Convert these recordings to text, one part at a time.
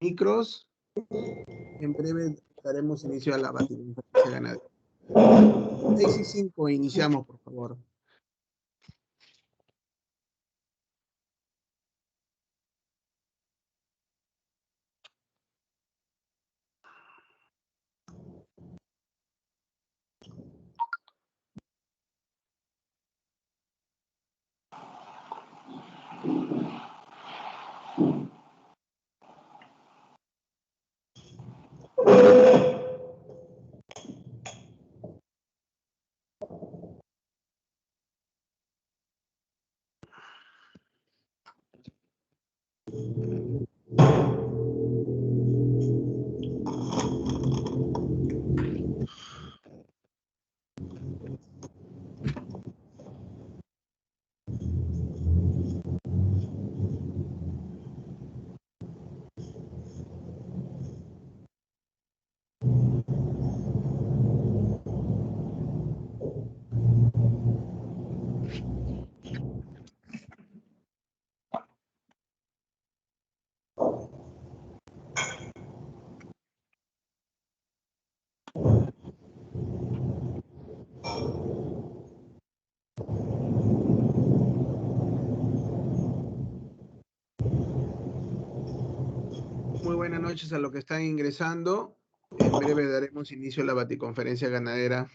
micros. En breve daremos inicio a la baticonferencia ganadera. 6:05, iniciamos, por favor. Muy buenas noches a los que están ingresando. En breve daremos inicio a la baticonferencia ganadera.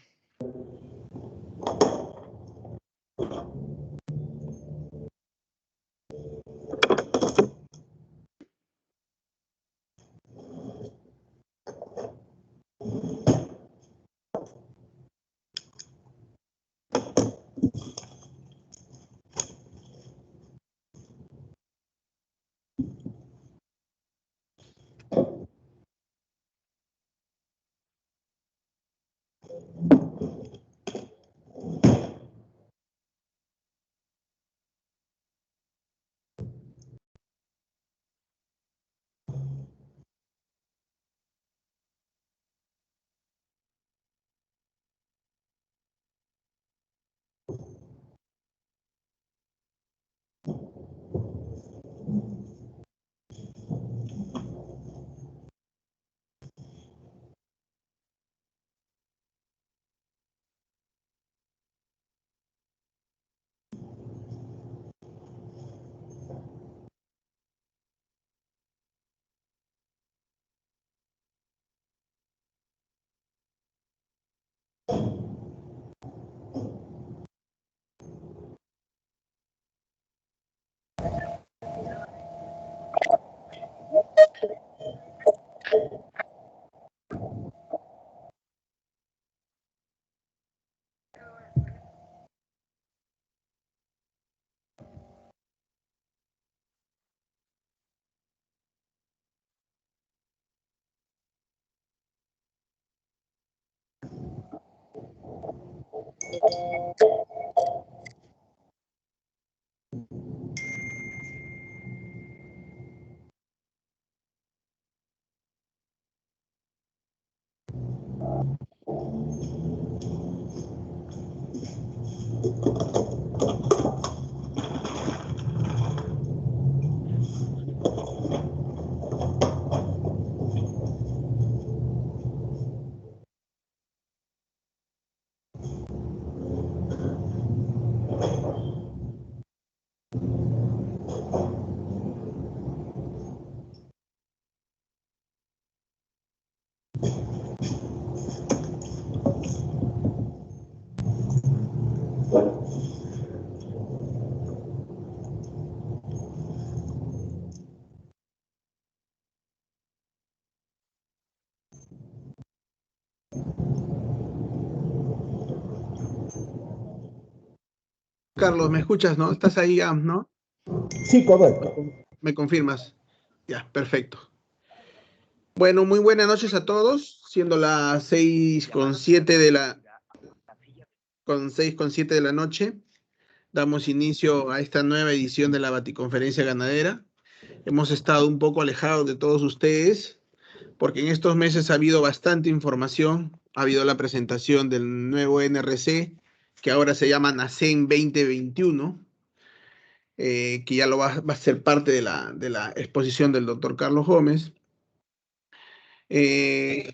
Carlos, ¿me escuchas, no? ¿Estás ahí, no? Sí, correcto. ¿Me confirmas? Ya, perfecto. Bueno, muy buenas noches a todos, siendo las 6:07 de la 6:07 de la noche. Damos inicio a esta nueva edición de la Baticonferencia Ganadera. Hemos estado un poco alejados de todos ustedes, porque en estos meses ha habido bastante información. Ha habido la presentación del nuevo NRC, que ahora se llama NACEN 2021, que ya va a ser parte de la exposición del doctor Carlos Gómez. Eh,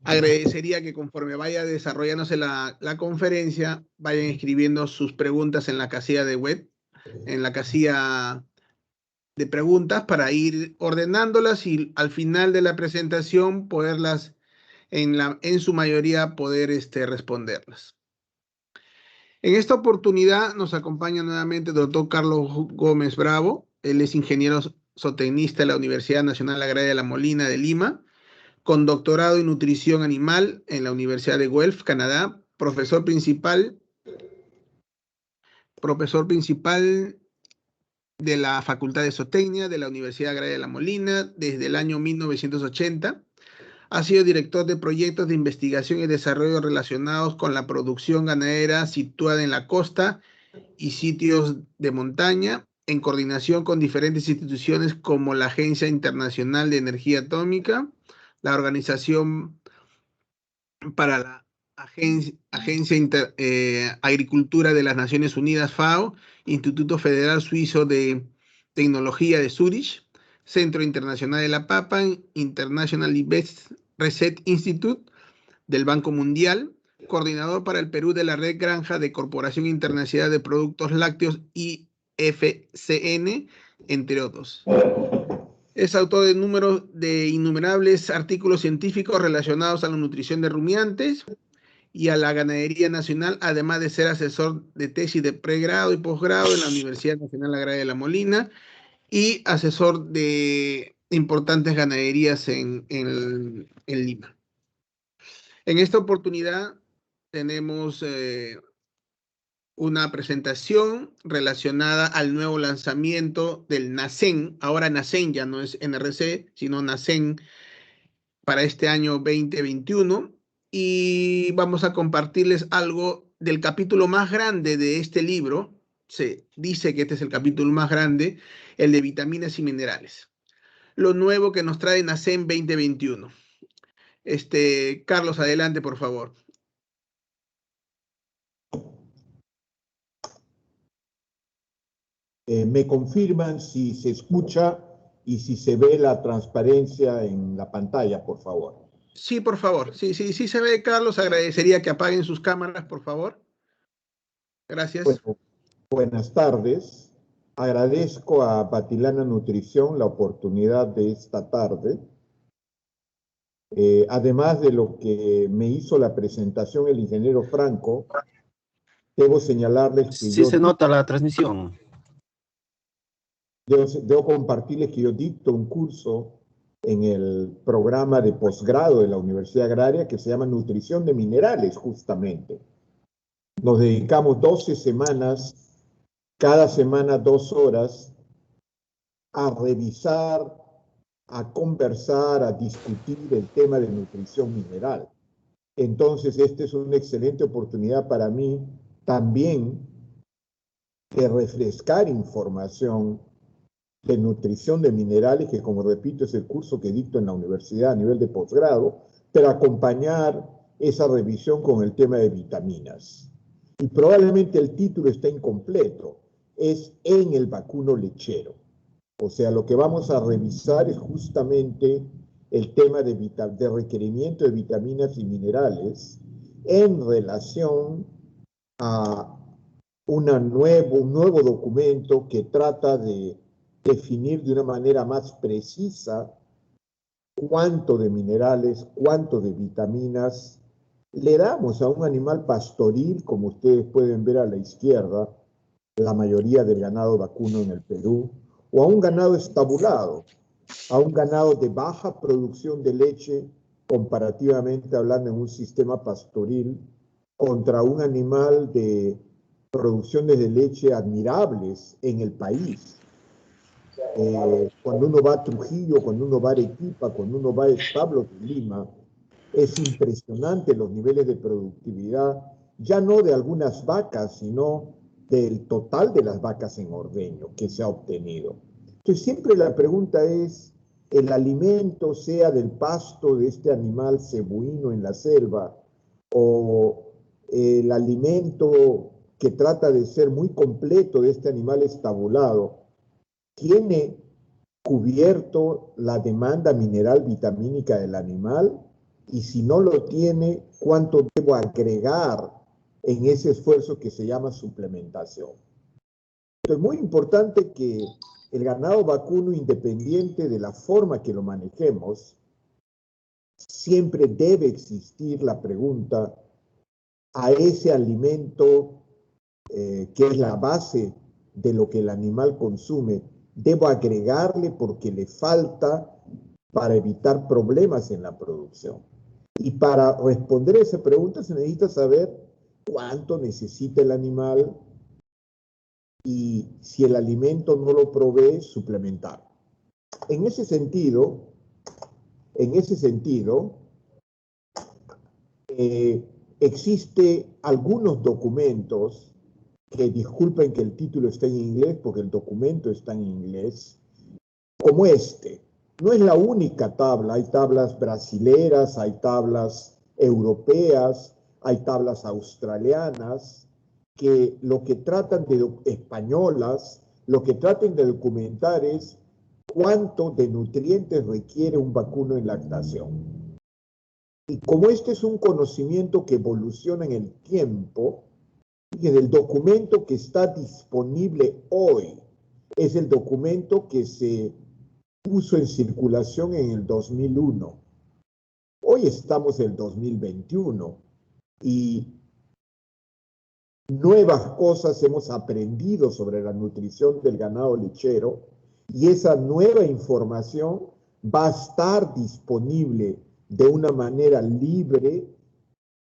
Agradecería que conforme vaya desarrollándose la conferencia, vayan escribiendo sus preguntas en la casilla de web, en la casilla de preguntas para ir ordenándolas y al final de la presentación poderlas, en su mayoría, poder responderlas. En esta oportunidad nos acompaña nuevamente el doctor Carlos Gómez Bravo. Él es ingeniero zootecnista de la Universidad Nacional Agraria de La Molina de Lima, con doctorado en nutrición animal en la Universidad de Guelph, Canadá, profesor principal de la Facultad de Zootecnia de la Universidad Agraria de La Molina desde el año 1980. Ha sido director de proyectos de investigación y desarrollo relacionados con la producción ganadera situada en la costa y sitios de montaña, en coordinación con diferentes instituciones como la Agencia Internacional de Energía Atómica, la Organización para la Agricultura de las Naciones Unidas, FAO, Instituto Federal Suizo de Tecnología de Zurich, Centro Internacional de la Papa, International Research Institute del Banco Mundial, coordinador para el Perú de la Red Granja de Corporación Internacional de Productos Lácteos IFCN, entre otros. Es autor de innumerables artículos científicos relacionados a la nutrición de rumiantes y a la ganadería nacional, además de ser asesor de tesis de pregrado y posgrado en la Universidad Nacional Agraria de La Molina y asesor de importantes ganaderías en Lima. En esta oportunidad tenemos una presentación relacionada al nuevo lanzamiento del NACEN. Ahora NACEN ya no es NRC, sino NACEN para este año 2021. Y vamos a compartirles algo del capítulo más grande de este libro. Se dice que este es el capítulo más grande, el de vitaminas y minerales. Lo nuevo que nos trae NACEN 2021. Carlos, adelante, por favor. Me confirman si se escucha y si se ve la transparencia en la pantalla, por favor. Sí, por favor. Sí se ve, Carlos. Agradecería que apaguen sus cámaras, por favor. Gracias. Bueno, buenas tardes. Agradezco a Batilana Nutrición la oportunidad de esta tarde. Además de lo que me hizo la presentación el ingeniero Franco, debo señalarles que sí se nota la transmisión. Debo compartirles que yo dicto un curso en el programa de posgrado de la Universidad Agraria que se llama Nutrición de Minerales, justamente. Nos dedicamos 12 semanas, cada semana 2 horas, a revisar, a conversar, a discutir el tema de nutrición mineral. Entonces, esta es una excelente oportunidad para mí también de refrescar información de nutrición de minerales, que como repito es el curso que dicto en la universidad a nivel de posgrado, pero acompañar esa revisión con el tema de vitaminas. Y probablemente el título está incompleto, es en el vacuno lechero. O sea, lo que vamos a revisar es justamente el tema de requerimiento de vitaminas y minerales en relación a un nuevo documento que trata de definir de una manera más precisa cuánto de minerales, cuánto de vitaminas le damos a un animal pastoril, como ustedes pueden ver a la izquierda, la mayoría del ganado vacuno en el Perú, o a un ganado estabulado, a un ganado de baja producción de leche, comparativamente hablando en un sistema pastoril, contra un animal de producciones de leche admirables en el país. Cuando uno va a Trujillo, cuando uno va a Arequipa, cuando uno va a establos de Lima, es impresionante los niveles de productividad, ya no de algunas vacas, sino del total de las vacas en ordeño que se ha obtenido. Entonces siempre la pregunta es, ¿el alimento sea del pasto de este animal cebuino en la selva o el alimento que trata de ser muy completo de este animal estabulado tiene cubierto la demanda mineral vitamínica del animal, y si no lo tiene, cuánto debo agregar en ese esfuerzo que se llama suplementación. Es muy importante que el ganado vacuno, independiente de la forma que lo manejemos, siempre debe existir la pregunta a ese alimento que es la base de lo que el animal consume, ¿debo agregarle porque le falta para evitar problemas en la producción? Y para responder a esa pregunta se necesita saber cuánto necesita el animal y si el alimento no lo provee, suplementar. En ese sentido, existe algunos documentos que, disculpen que el título esté en inglés porque el documento está en inglés, como este. No es la única tabla, hay tablas brasileras, hay tablas europeas, hay tablas australianas, que lo que tratan de, españolas, lo que tratan de documentar es cuánto de nutrientes requiere un vacuno en lactación. Y como este es un conocimiento que evoluciona en el tiempo, y el documento que está disponible hoy es el documento que se puso en circulación en el 2001. Hoy estamos en el 2021 y nuevas cosas hemos aprendido sobre la nutrición del ganado lechero, y esa nueva información va a estar disponible de una manera libre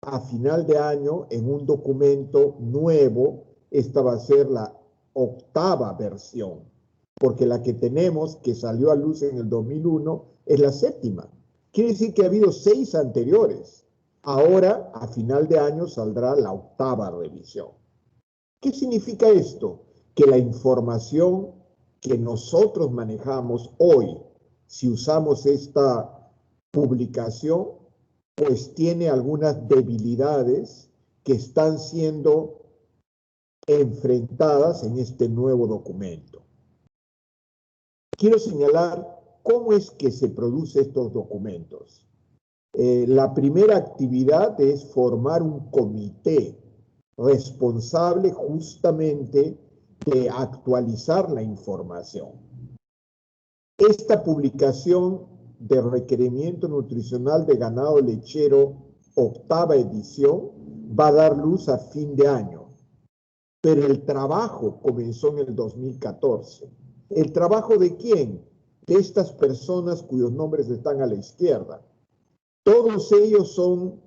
a final de año en un documento nuevo. Esta va a ser la 8ª versión, porque la que tenemos, que salió a luz en el 2001, es la 7ª. Quiere decir que ha habido 6 anteriores. Ahora, a final de año, saldrá la 8ª revisión. ¿Qué significa esto? Que la información que nosotros manejamos hoy, si usamos esta publicación, pues tiene algunas debilidades que están siendo enfrentadas en este nuevo documento. Quiero señalar cómo es que se producen estos documentos. La primera actividad es formar un comité responsable justamente de actualizar la información. Esta publicación de requerimiento nutricional de ganado lechero, 8ª edición, va a dar luz a fin de año. Pero el trabajo comenzó en el 2014. ¿El trabajo de quién? De estas personas cuyos nombres están a la izquierda. Todos ellos son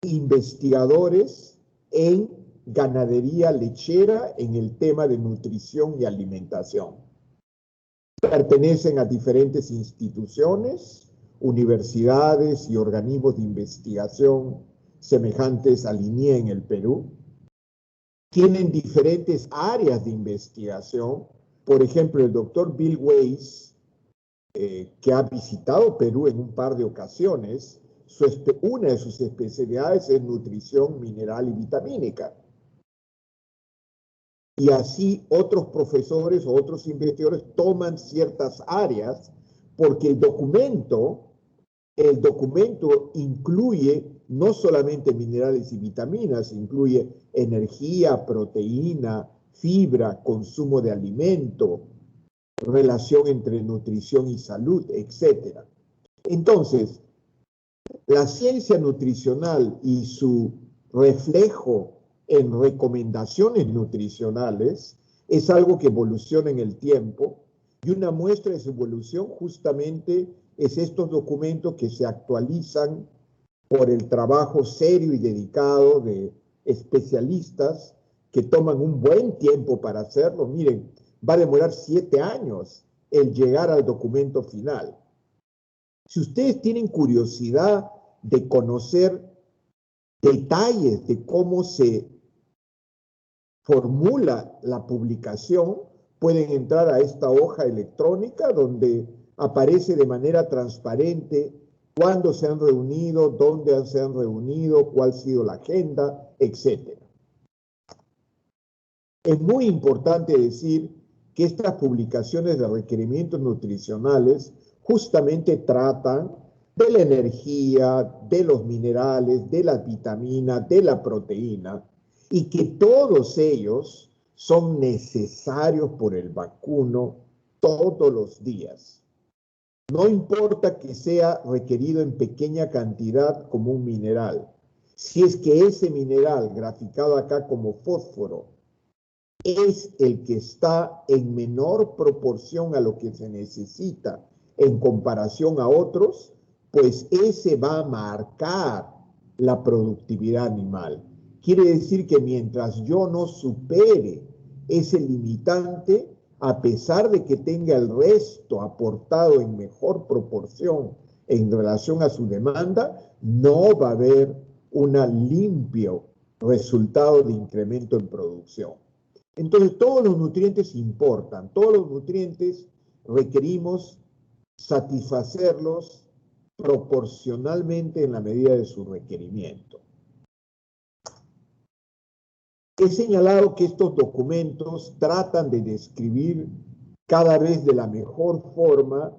investigadores en ganadería lechera en el tema de nutrición y alimentación. Pertenecen a diferentes instituciones, universidades y organismos de investigación semejantes al INIE en el Perú. Tienen diferentes áreas de investigación. Por ejemplo, el doctor Bill Weiss, que ha visitado Perú en un par de ocasiones, una de sus especialidades es nutrición mineral y vitamínica. Y así otros profesores o otros investigadores toman ciertas áreas, porque el documento incluye no solamente minerales y vitaminas, incluye energía, proteína, fibra, consumo de alimento, relación entre nutrición y salud, etc. Entonces, la ciencia nutricional y su reflejo en recomendaciones nutricionales es algo que evoluciona en el tiempo, y una muestra de esa evolución justamente es estos documentos que se actualizan por el trabajo serio y dedicado de especialistas que toman un buen tiempo para hacerlo. Miren, va a demorar 7 años el llegar al documento final. Si ustedes tienen curiosidad de conocer detalles de cómo se formula la publicación, pueden entrar a esta hoja electrónica donde aparece de manera transparente cuándo se han reunido, dónde se han reunido, cuál ha sido la agenda, etc. Es muy importante decir que estas publicaciones de requerimientos nutricionales justamente tratan de la energía, de los minerales, de las vitaminas, de la proteína, y que todos ellos son necesarios por el vacuno todos los días. No importa que sea requerido en pequeña cantidad como un mineral. Si es que ese mineral, graficado acá como fósforo, es el que está en menor proporción a lo que se necesita en comparación a otros, pues ese va a marcar la productividad animal. Quiere decir que mientras yo no supere ese limitante, a pesar de que tenga el resto aportado en mejor proporción en relación a su demanda, no va a haber un limpio resultado de incremento en producción. Entonces, todos los nutrientes importan, todos los nutrientes requerimos satisfacerlos proporcionalmente en la medida de su requerimiento. He señalado que estos documentos tratan de describir cada vez de la mejor forma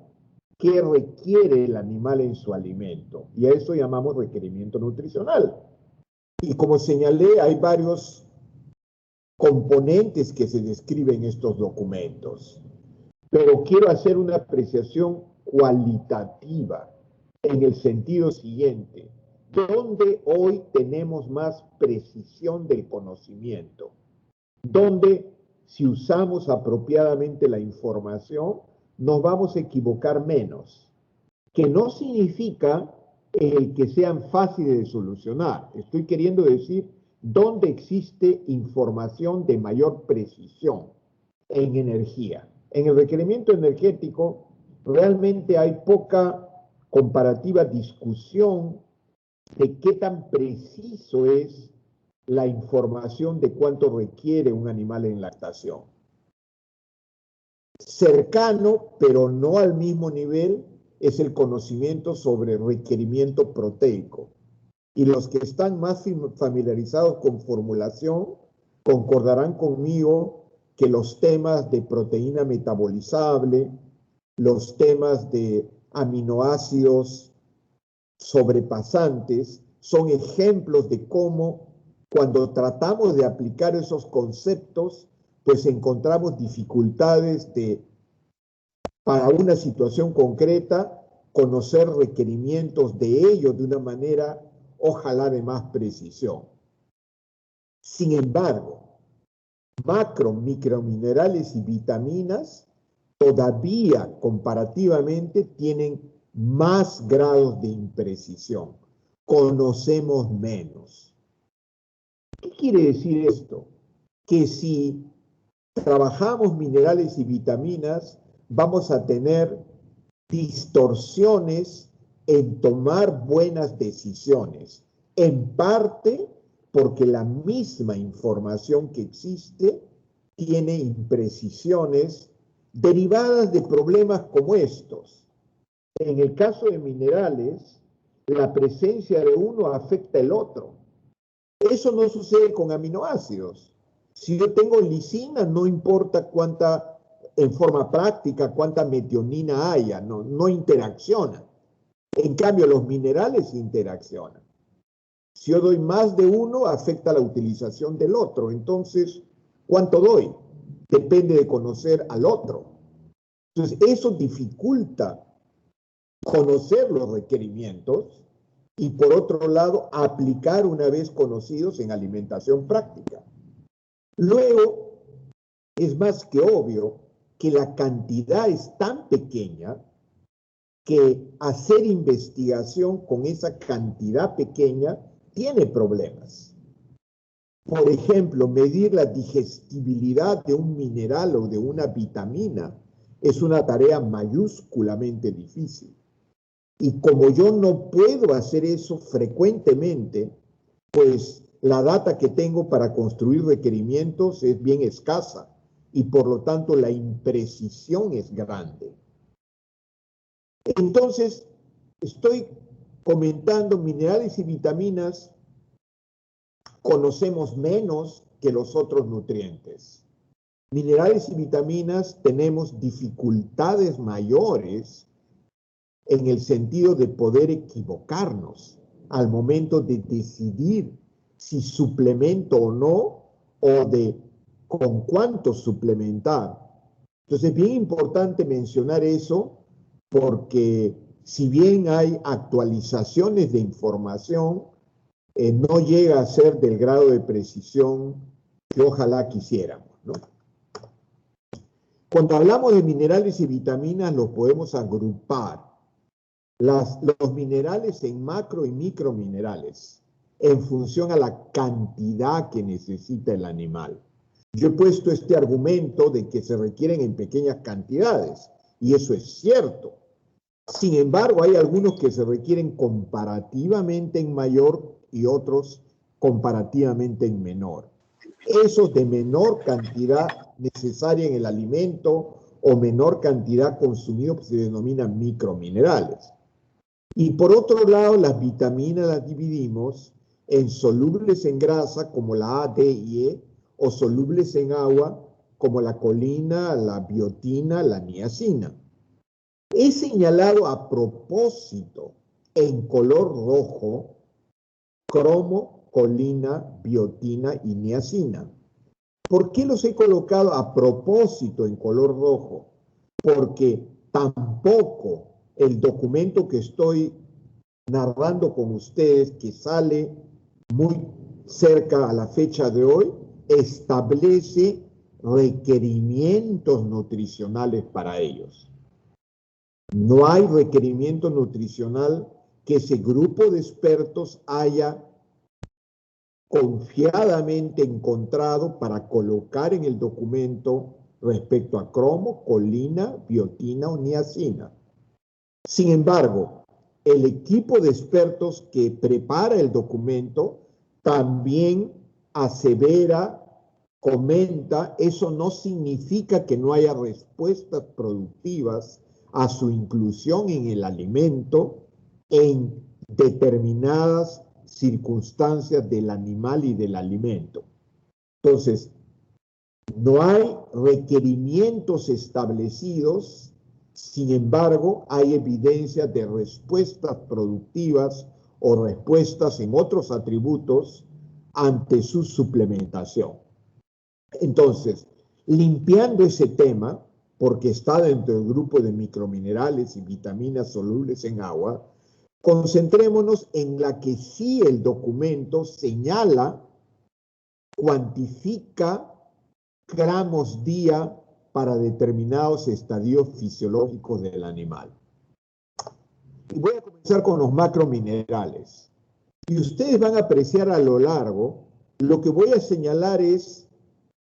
qué requiere el animal en su alimento, y a eso llamamos requerimiento nutricional. Y como señalé, hay varios componentes que se describen en estos documentos, pero quiero hacer una apreciación cualitativa en el sentido siguiente: ¿dónde hoy tenemos más precisión del conocimiento? ¿Dónde, si usamos apropiadamente la información, nos vamos a equivocar menos? Que no significa el que sean fáciles de solucionar. Estoy queriendo decir dónde existe información de mayor precisión en energía. En el requerimiento energético realmente hay poca comparativa discusión de qué tan preciso es la información de cuánto requiere un animal en lactación. Cercano, pero no al mismo nivel, es el conocimiento sobre requerimiento proteico. Y los que están más familiarizados con formulación concordarán conmigo que los temas de proteína metabolizable, los temas de aminoácidos sobrepasantes, son ejemplos de cómo cuando tratamos de aplicar esos conceptos, pues encontramos dificultades de, para una situación concreta, conocer requerimientos de ellos de una manera, ojalá, de más precisión. Sin embargo, macro, microminerales y vitaminas todavía comparativamente tienen más grados de imprecisión. Conocemos menos. ¿Qué quiere decir esto? Que si trabajamos minerales y vitaminas, vamos a tener distorsiones en tomar buenas decisiones, en parte porque la misma información que existe tiene imprecisiones derivadas de problemas como estos. En el caso de minerales, la presencia de uno afecta el otro. Eso no sucede con aminoácidos. Si yo tengo lisina, no importa cuánta, en forma práctica, cuánta metionina haya, no interacciona. En cambio, los minerales interaccionan. Si yo doy más de uno, afecta la utilización del otro. Entonces, ¿cuánto doy? Depende de conocer al otro. Entonces, eso dificulta conocer los requerimientos y, por otro lado, aplicar una vez conocidos en alimentación práctica. Luego, es más que obvio que la cantidad es tan pequeña que hacer investigación con esa cantidad pequeña tiene problemas. Por ejemplo, medir la digestibilidad de un mineral o de una vitamina es una tarea mayúsculamente difícil. Y como yo no puedo hacer eso frecuentemente, pues la data que tengo para construir requerimientos es bien escasa y por lo tanto la imprecisión es grande. Entonces, estoy comentando minerales y vitaminas, conocemos menos que los otros nutrientes. minerales y vitaminas tenemos dificultades mayores en el sentido de poder equivocarnos al momento de decidir si suplemento o no, o de con cuánto suplementar. Entonces es bien importante mencionar eso, porque si bien hay actualizaciones de información, no llega a ser del grado de precisión que ojalá quisiéramos, ¿no? Cuando hablamos de minerales y vitaminas, los podemos agrupar. Los minerales en macro y microminerales, en función a la cantidad que necesita el animal. Yo he puesto este argumento de que se requieren en pequeñas cantidades, y eso es cierto. Sin embargo, hay algunos que se requieren comparativamente en mayor y otros comparativamente en menor. Esos de menor cantidad necesaria en el alimento o menor cantidad consumido se denominan microminerales. Y por otro lado, las vitaminas las dividimos en solubles en grasa, como la A, D y E, o solubles en agua, como la colina, la biotina, la niacina. He señalado a propósito en color rojo cromo, colina, biotina y niacina. ¿Por qué los he colocado a propósito en color rojo? Porque tampoco el documento que estoy narrando con ustedes, que sale muy cerca a la fecha de hoy, establece requerimientos nutricionales para ellos. No hay requerimiento nutricional que ese grupo de expertos haya confiadamente encontrado para colocar en el documento respecto a cromo, colina, biotina o niacina. Sin embargo, el equipo de expertos que prepara el documento también asevera, comenta, eso no significa que no haya respuestas productivas a su inclusión en el alimento en determinadas circunstancias del animal y del alimento. Entonces, no hay requerimientos establecidos, sin embargo, hay evidencia de respuestas productivas o respuestas en otros atributos ante su suplementación. Entonces, limpiando ese tema, porque está dentro del grupo de microminerales y vitaminas solubles en agua, concentrémonos en la que sí el documento señala, cuantifica gramos día para determinados estadios fisiológicos del animal. Y voy a comenzar con los macrominerales. Y ustedes van a apreciar a lo largo, lo que voy a señalar es,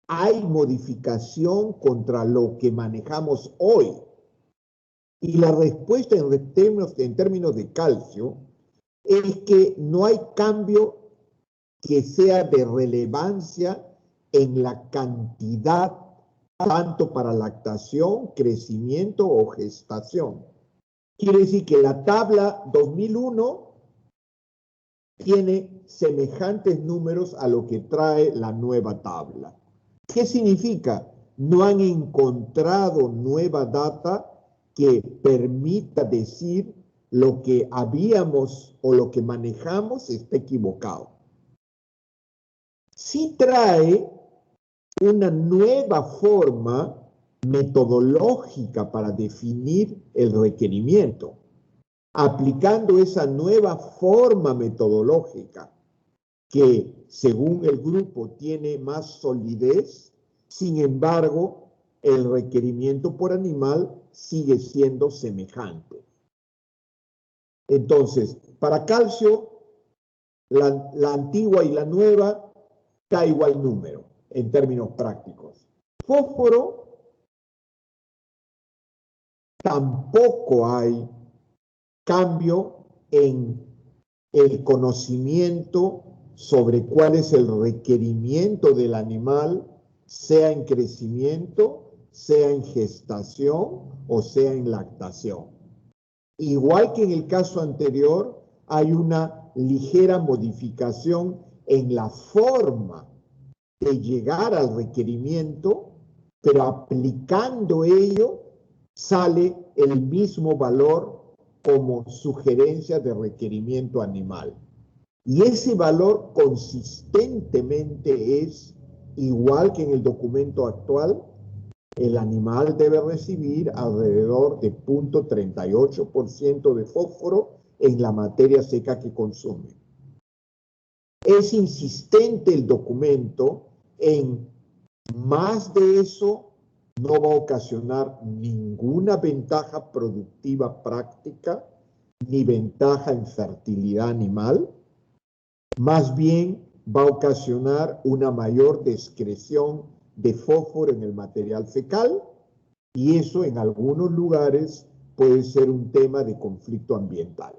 hay modificación contra lo que manejamos hoy. Y la respuesta en términos de calcio es que no hay cambio que sea de relevancia en la cantidad, tanto para lactación, crecimiento o gestación. Quiere decir que la tabla 2001 tiene semejantes números a lo que trae la nueva tabla. ¿Qué significa? No han encontrado nueva data que permita decir lo que habíamos o lo que manejamos está equivocado. Sí trae una nueva forma metodológica para definir el requerimiento. Aplicando esa nueva forma metodológica que, según el grupo, tiene más solidez, sin embargo, el requerimiento por animal sigue siendo semejante. Entonces, para calcio, la antigua y la nueva da igual número en términos prácticos. Fósforo, tampoco hay cambio en el conocimiento sobre cuál es el requerimiento del animal, sea en crecimiento, sea en gestación o sea en lactación. Igual que en el caso anterior, hay una ligera modificación en la forma de llegar al requerimiento pero aplicando ello sale el mismo valor como sugerencia de requerimiento animal. Y ese valor consistentemente es igual que en el documento actual. El animal debe recibir alrededor de 0.38% de fósforo en la materia seca que consume. Es insistente el documento en más de eso no va a ocasionar ninguna ventaja productiva práctica ni ventaja en fertilidad animal. Más bien va a ocasionar una mayor excreción de fósforo en el material fecal y eso en algunos lugares puede ser un tema de conflicto ambiental.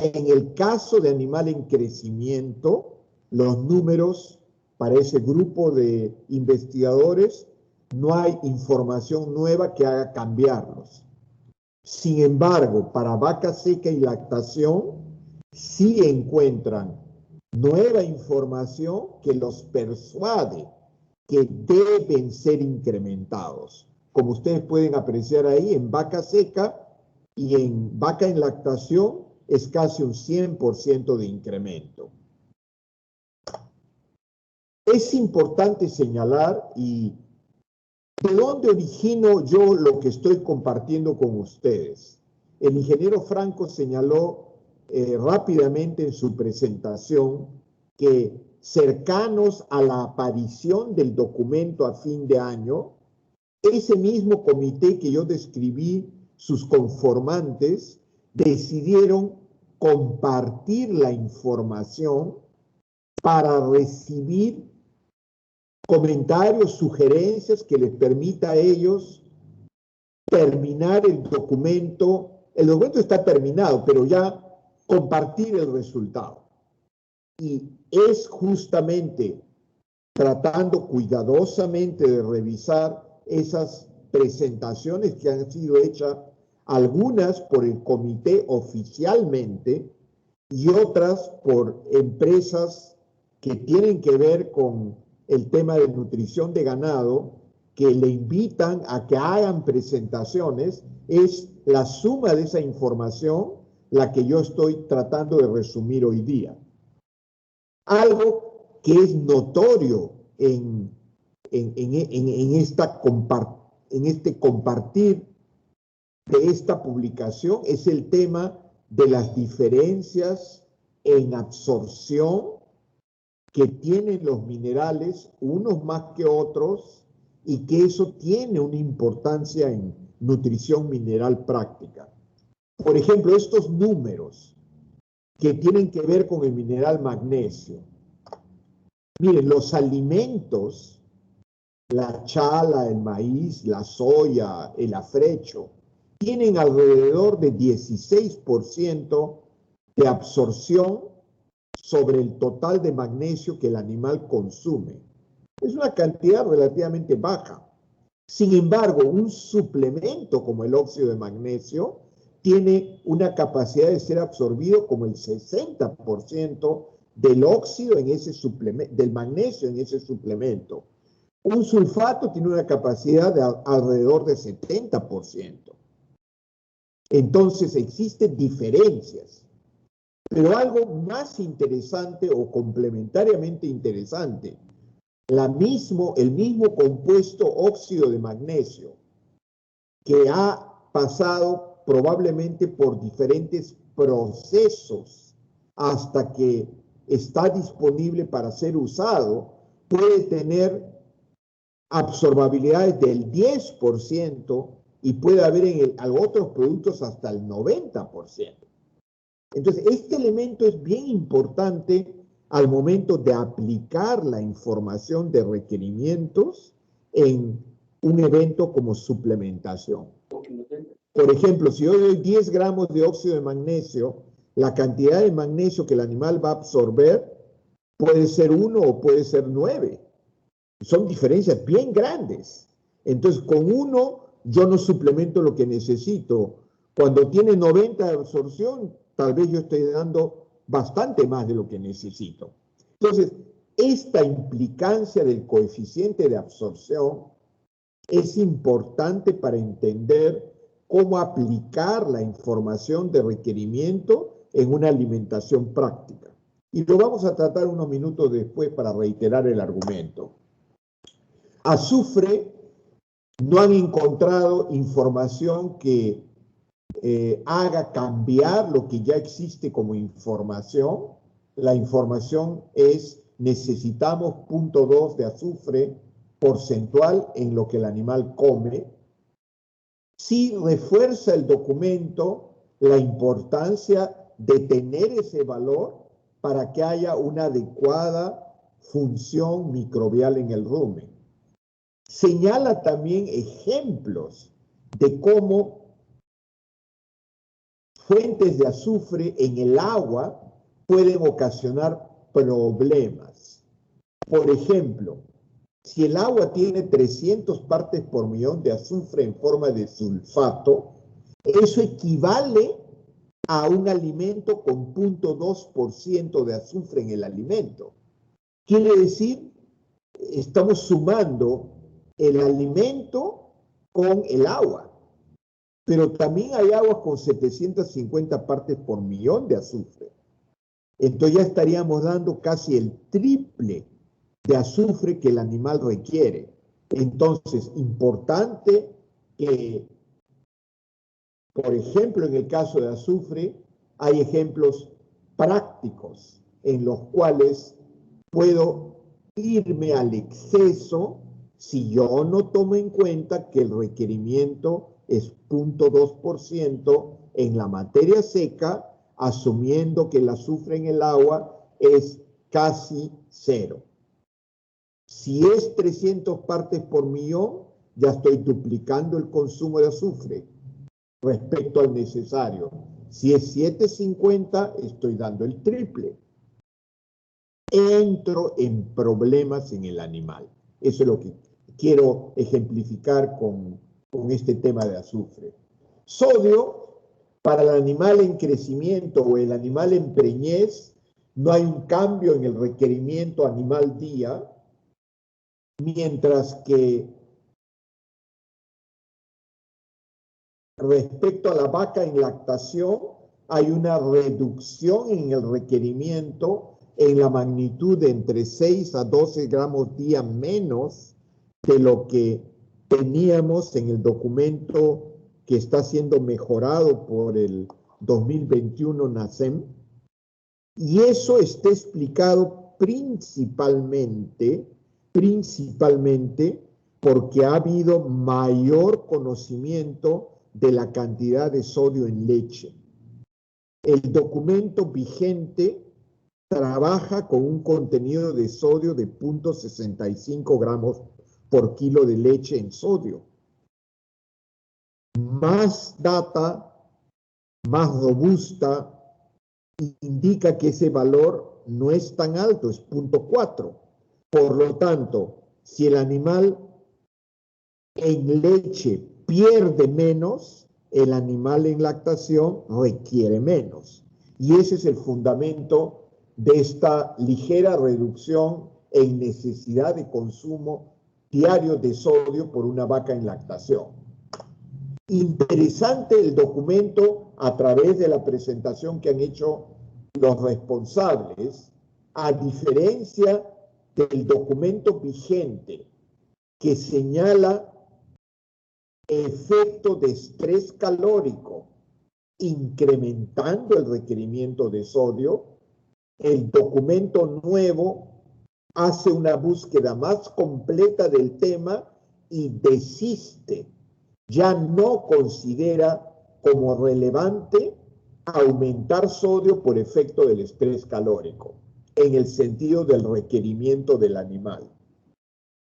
En el caso de animal en crecimiento, los números para ese grupo de investigadores no hay información nueva que haga cambiarlos. Sin embargo, para vaca seca y lactación, sí encuentran nueva información que los persuade que deben ser incrementados. Como ustedes pueden apreciar ahí, en vaca seca y en vaca en lactación es casi un 100% de incremento. Es importante señalar, y ¿de dónde origino yo lo que estoy compartiendo con ustedes? El ingeniero Franco señaló rápidamente en su presentación que cercanos a la aparición del documento a fin de año, ese mismo comité que yo describí, sus conformantes, decidieron compartir la información para recibir comentarios, sugerencias que les permita a ellos terminar el documento. El documento está terminado, pero ya compartir el resultado. Y es justamente tratando cuidadosamente de revisar esas presentaciones que han sido hechas, algunas por el comité oficialmente y otras por empresas que tienen que ver con el tema de nutrición de ganado, que le invitan a que hagan presentaciones. Es la suma de esa información la que yo estoy tratando de resumir hoy día. Algo que es notorio en este compartir de esta publicación es el tema de las diferencias en absorción que tienen los minerales, unos más que otros, y que eso tiene una importancia en nutrición mineral práctica. Por ejemplo, estos números que tienen que ver con el mineral magnesio. Miren, los alimentos, la chala, el maíz, la soya, el afrecho, tienen alrededor de 16% de absorción sobre el total de magnesio que el animal consume. Es una cantidad relativamente baja. Sin embargo, un suplemento como el óxido de magnesio tiene una capacidad de ser absorbido como el 60% del óxido en ese suplemento, del magnesio en ese suplemento. Un sulfato tiene una capacidad de alrededor de 70%. Entonces existen diferencias. Pero algo más interesante o complementariamente interesante, el mismo compuesto óxido de magnesio que ha pasado probablemente por diferentes procesos hasta que está disponible para ser usado, puede tener absorbabilidades del 10% y puede haber en otros productos hasta el 90%. Entonces, este elemento es bien importante al momento de aplicar la información de requerimientos en un evento como suplementación. Por ejemplo, si yo doy 10 gramos de óxido de magnesio, la cantidad de magnesio que el animal va a absorber puede ser 1 o puede ser 9. Son diferencias bien grandes. Entonces, con 1 yo no suplemento lo que necesito. Cuando tiene 90 de absorción, tal vez yo estoy dando bastante más de lo que necesito. Entonces, esta implicancia del coeficiente de absorción es importante para entender cómo aplicar la información de requerimiento en una alimentación práctica. Y lo vamos a tratar unos minutos después para reiterar el argumento. Azufre, no han encontrado información que haga cambiar lo que ya existe como información. La información es: necesitamos 0.2 de azufre porcentual en lo que el animal come. Sí refuerza el documento la importancia de tener ese valor para que haya una adecuada función microbial en el rumen. Señala también ejemplos de cómo fuentes de azufre en el agua pueden ocasionar problemas. Por ejemplo, si el agua tiene 300 partes por millón de azufre en forma de sulfato, eso equivale a un alimento con 0.2% de azufre en el alimento. Quiere decir, estamos sumando el alimento con el agua. Pero también hay aguas con 750 partes por millón de azufre. Entonces ya estaríamos dando casi el triple de azufre que el animal requiere. Entonces, importante que, por ejemplo, en el caso de azufre, hay ejemplos prácticos en los cuales puedo irme al exceso si yo no tomo en cuenta que el requerimiento es 0.2% en la materia seca, asumiendo que el azufre en el agua es casi cero. Si es 300 partes por millón, ya estoy duplicando el consumo de azufre respecto al necesario. Si es 750, estoy dando el triple. Entro en problemas en el animal. Eso es lo que quiero ejemplificar con este tema de azufre. Sodio, para el animal en crecimiento o el animal en preñez, no hay un cambio en el requerimiento animal día, mientras que respecto a la vaca en lactación hay una reducción en el requerimiento en la magnitud de entre 6 a 12 gramos día menos de lo que teníamos en el documento que está siendo mejorado por el 2021 NACEM, y eso está explicado principalmente porque ha habido mayor conocimiento de la cantidad de sodio en leche. El documento vigente trabaja con un contenido de sodio de 0.65 gramos por kilo de leche en sodio. Más data, más robusta, indica que ese valor no es tan alto, es 0.4. Por lo tanto, si el animal en leche pierde menos, el animal en lactación requiere menos. Y ese es el fundamento de esta ligera reducción en necesidad de consumo diario de sodio por una vaca en lactación. Interesante el documento a través de la presentación que han hecho los responsables, a diferencia del documento vigente que señala efecto de estrés calórico incrementando el requerimiento de sodio. El documento nuevo hace una búsqueda más completa del tema y desiste, ya no considera como relevante aumentar sodio por efecto del estrés calórico, en el sentido del requerimiento del animal.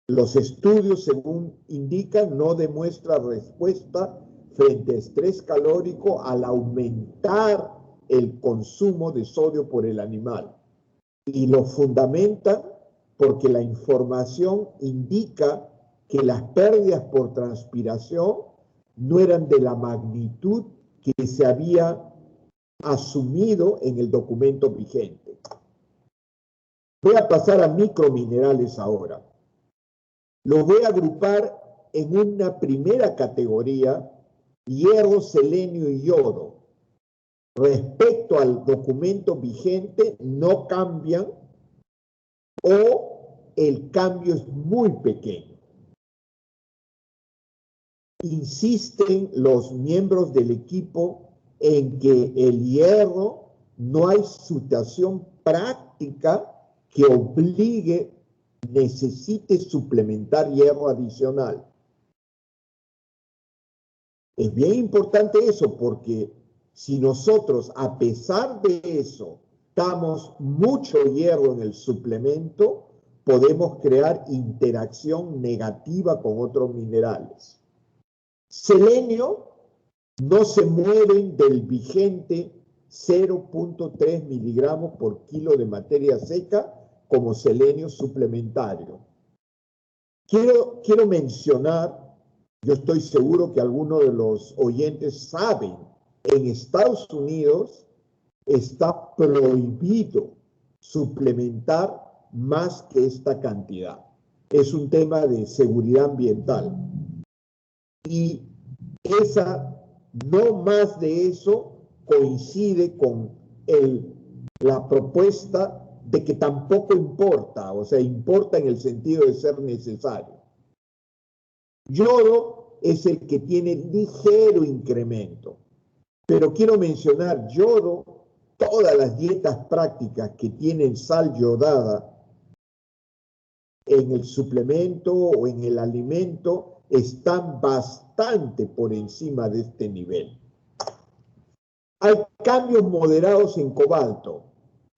Los estudios, según indican, no demuestran respuesta frente a estrés calórico al aumentar el consumo de sodio por el animal. Y lo fundamentan porque la información indica que las pérdidas por transpiración no eran de la magnitud que se había asumido en el documento vigente. Voy a pasar a microminerales ahora. Los voy a agrupar en una primera categoría, hierro, selenio y yodo. Respecto al documento vigente, no cambian o el cambio es muy pequeño. Insisten los miembros del equipo en que el hierro no hay situación práctica que obligue, necesite suplementar hierro adicional. Es bien importante eso porque si nosotros, a pesar de eso, damos mucho hierro en el suplemento, podemos crear interacción negativa con otros minerales. Selenio no se mueven del vigente 0.3 miligramos por kilo de materia seca como selenio suplementario. Quiero mencionar, yo estoy seguro que algunos de los oyentes saben, en Estados Unidos está prohibido suplementar más que esta cantidad. Es un tema de seguridad ambiental. Y no más de eso coincide con la propuesta de que tampoco importa, o sea, importa en el sentido de ser necesario. Yodo es el que tiene ligero incremento, pero quiero mencionar yodo, todas las dietas prácticas que tienen sal yodada en el suplemento o en el alimento están bastante por encima de este nivel. Hay cambios moderados en cobalto.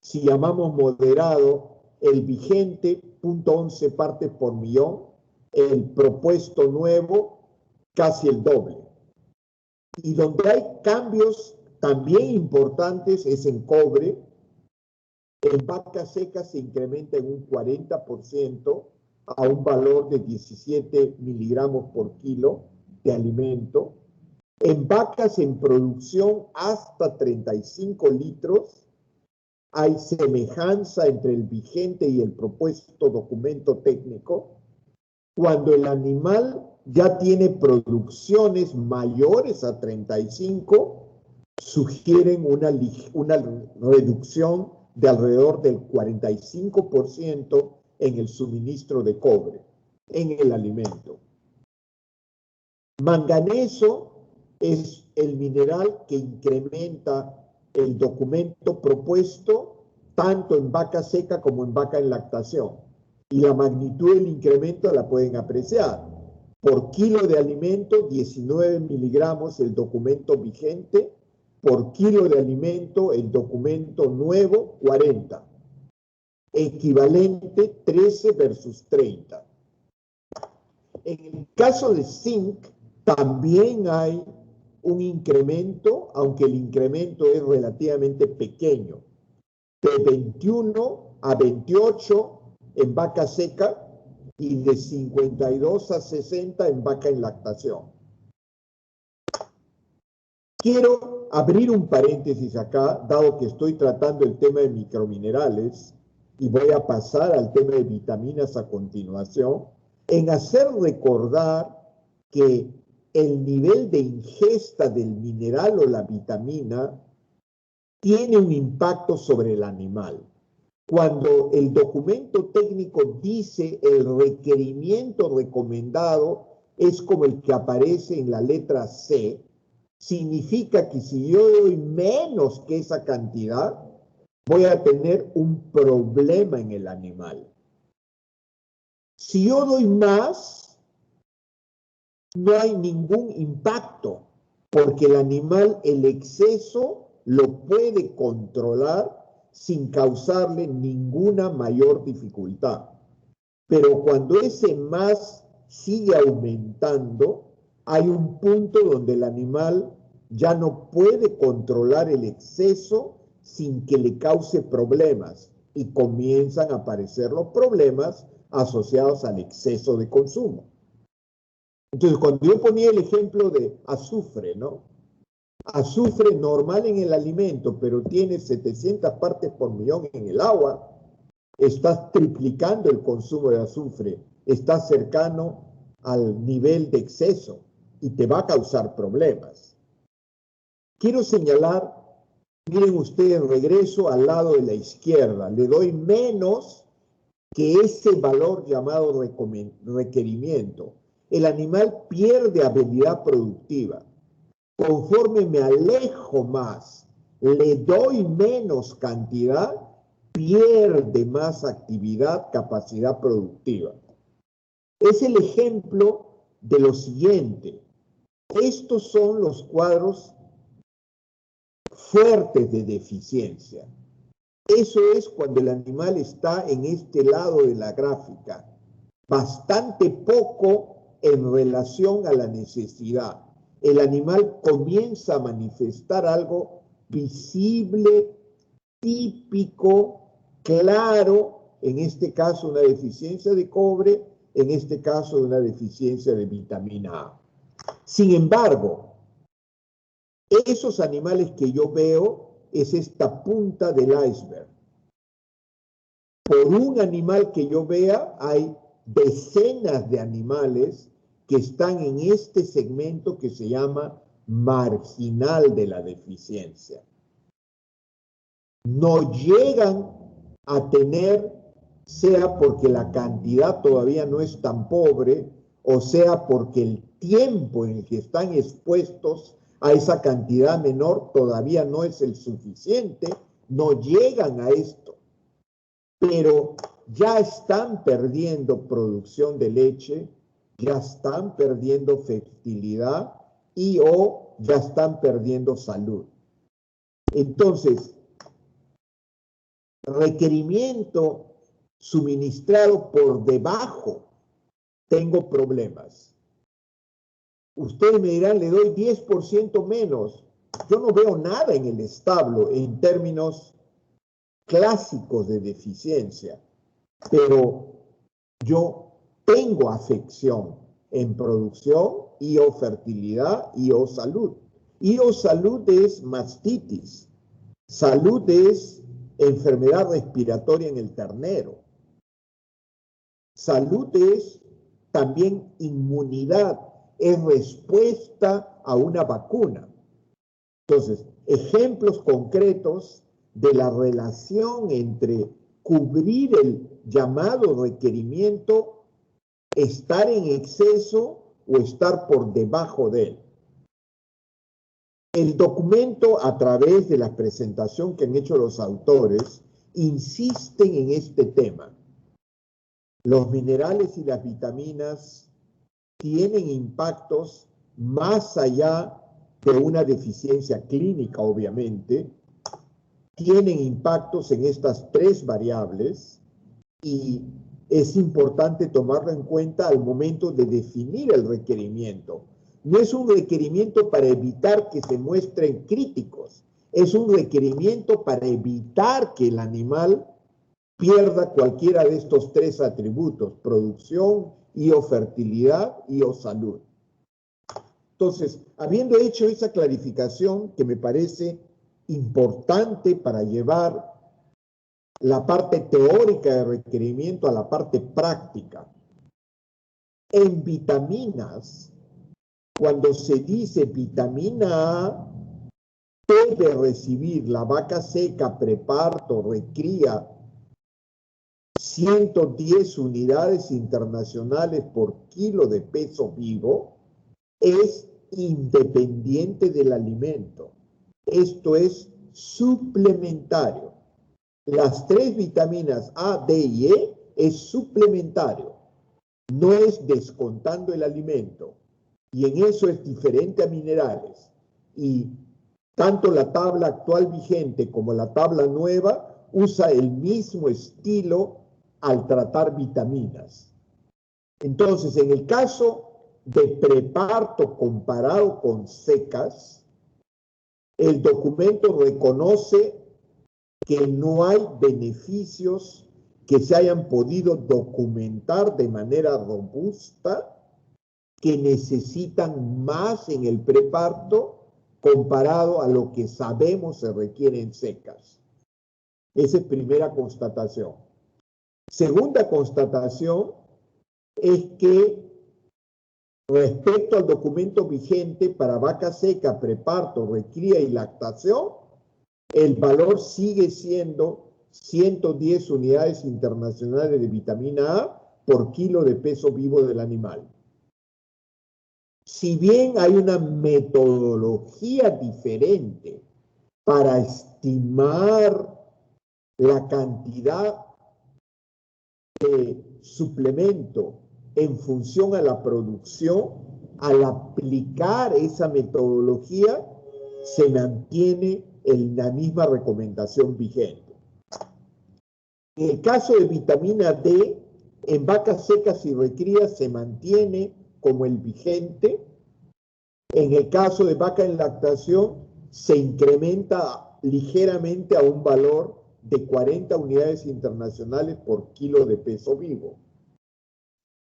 Si llamamos moderado, el vigente 0.11 partes por millón, el propuesto nuevo casi el doble. Y donde hay cambios también importantes es en cobre. En vaca seca se incrementa en un 40% a un valor de 17 miligramos por kilo de alimento. En vacas en producción hasta 35 litros hay semejanza entre el vigente y el propuesto documento técnico. Cuando el animal ya tiene producciones mayores a 35, sugieren una reducción de alrededor del 45% en el suministro de cobre en el alimento. Manganeso es el mineral que incrementa el documento propuesto tanto en vaca seca como en vaca en lactación. Y la magnitud del incremento la pueden apreciar. Por kilo de alimento, 19 miligramos el documento vigente. Por kilo de alimento, el documento nuevo, 40. Equivalente 13 versus 30. En el caso de zinc, también hay un incremento, aunque el incremento es relativamente pequeño, de 21 a 28 en vaca seca y de 52 a 60 en vaca en lactación. Quiero abrir un paréntesis acá, dado que estoy tratando el tema de microminerales y voy a pasar al tema de vitaminas a continuación, en hacer recordar que el nivel de ingesta del mineral o la vitamina tiene un impacto sobre el animal. Cuando el documento técnico dice el requerimiento recomendado es como el que aparece en la letra C, significa que si yo doy menos que esa cantidad, voy a tener un problema en el animal. Si yo doy más, no hay ningún impacto, porque el animal, el exceso, lo puede controlar sin causarle ninguna mayor dificultad. Pero cuando ese más sigue aumentando, hay un punto donde el animal ya no puede controlar el exceso sin que le cause problemas y comienzan a aparecer los problemas asociados al exceso de consumo. Entonces, cuando yo ponía el ejemplo de azufre, ¿no? Azufre normal en el alimento, pero tiene 700 partes por millón en el agua, estás triplicando el consumo de azufre, estás cercano al nivel de exceso y te va a causar problemas. Quiero señalar, miren ustedes, regreso al lado de la izquierda, le doy menos que ese valor llamado requerimiento. El animal pierde habilidad productiva. Conforme me alejo más, le doy menos cantidad, pierde más actividad, capacidad productiva. Es el ejemplo de lo siguiente. Estos son los cuadros fuertes de deficiencia. Eso es cuando el animal está en este lado de la gráfica, bastante poco en relación a la necesidad. El animal comienza a manifestar algo visible, típico, claro, en este caso una deficiencia de cobre, en este caso una deficiencia de vitamina A. Sin embargo, esos animales que yo veo es esta punta del iceberg. Por un animal que yo vea, hay decenas de animales que están en este segmento que se llama marginal de la deficiencia. No llegan a tener, sea porque la cantidad todavía no es tan pobre, o sea porque el tiempo en el que están expuestos a esa cantidad menor todavía no es el suficiente, no llegan a esto. Pero ya están perdiendo producción de leche, ya están perdiendo fertilidad y o ya están perdiendo salud. Entonces, requerimiento suministrado por debajo, tengo problemas. Ustedes me dirán, le doy 10% menos. Yo no veo nada en el establo en términos clásicos de deficiencia, pero yo tengo afección en producción y o fertilidad y o salud. Y o salud es mastitis, salud es enfermedad respiratoria en el ternero, salud es también inmunidad, es respuesta a una vacuna. Entonces, ejemplos concretos de la relación entre cubrir el llamado requerimiento, estar en exceso o estar por debajo de él. El documento, a través de la presentación que han hecho los autores, insisten en este tema. Los minerales y las vitaminas tienen impactos más allá de una deficiencia clínica, obviamente, tienen impactos en estas tres variables y es importante tomarlo en cuenta al momento de definir el requerimiento. No es un requerimiento para evitar que se muestren críticos, es un requerimiento para evitar que el animal pierda cualquiera de estos tres atributos, producción y o fertilidad y o salud. Entonces, habiendo hecho esa clarificación que me parece importante para llevar la parte teórica de requerimiento a la parte práctica, en vitaminas, cuando se dice vitamina A, debe recibir la vaca seca, preparto, recría, 110 unidades internacionales por kilo de peso vivo, es independiente del alimento. Esto es suplementario. Las tres vitaminas A, D y E es suplementario. No es descontando el alimento. Y en eso es diferente a minerales. Y tanto la tabla actual vigente como la tabla nueva usa el mismo estilo al tratar vitaminas. Entonces, en el caso de preparto comparado con secas, el documento reconoce que no hay beneficios que se hayan podido documentar de manera robusta que necesitan más en el preparto comparado a lo que sabemos se requiere en secas. Esa es primera constatación. Segunda constatación es que respecto al documento vigente para vaca seca, preparto, recría y lactación, el valor sigue siendo 110 unidades internacionales de vitamina A por kilo de peso vivo del animal. Si bien hay una metodología diferente para estimar la cantidad de suplemento en función a la producción, al aplicar esa metodología se mantiene la misma recomendación vigente. En el caso de vitamina D, en vacas secas y recrías se mantiene como el vigente. En el caso de vaca en lactación, se incrementa ligeramente a un valor de 40 unidades internacionales por kilo de peso vivo.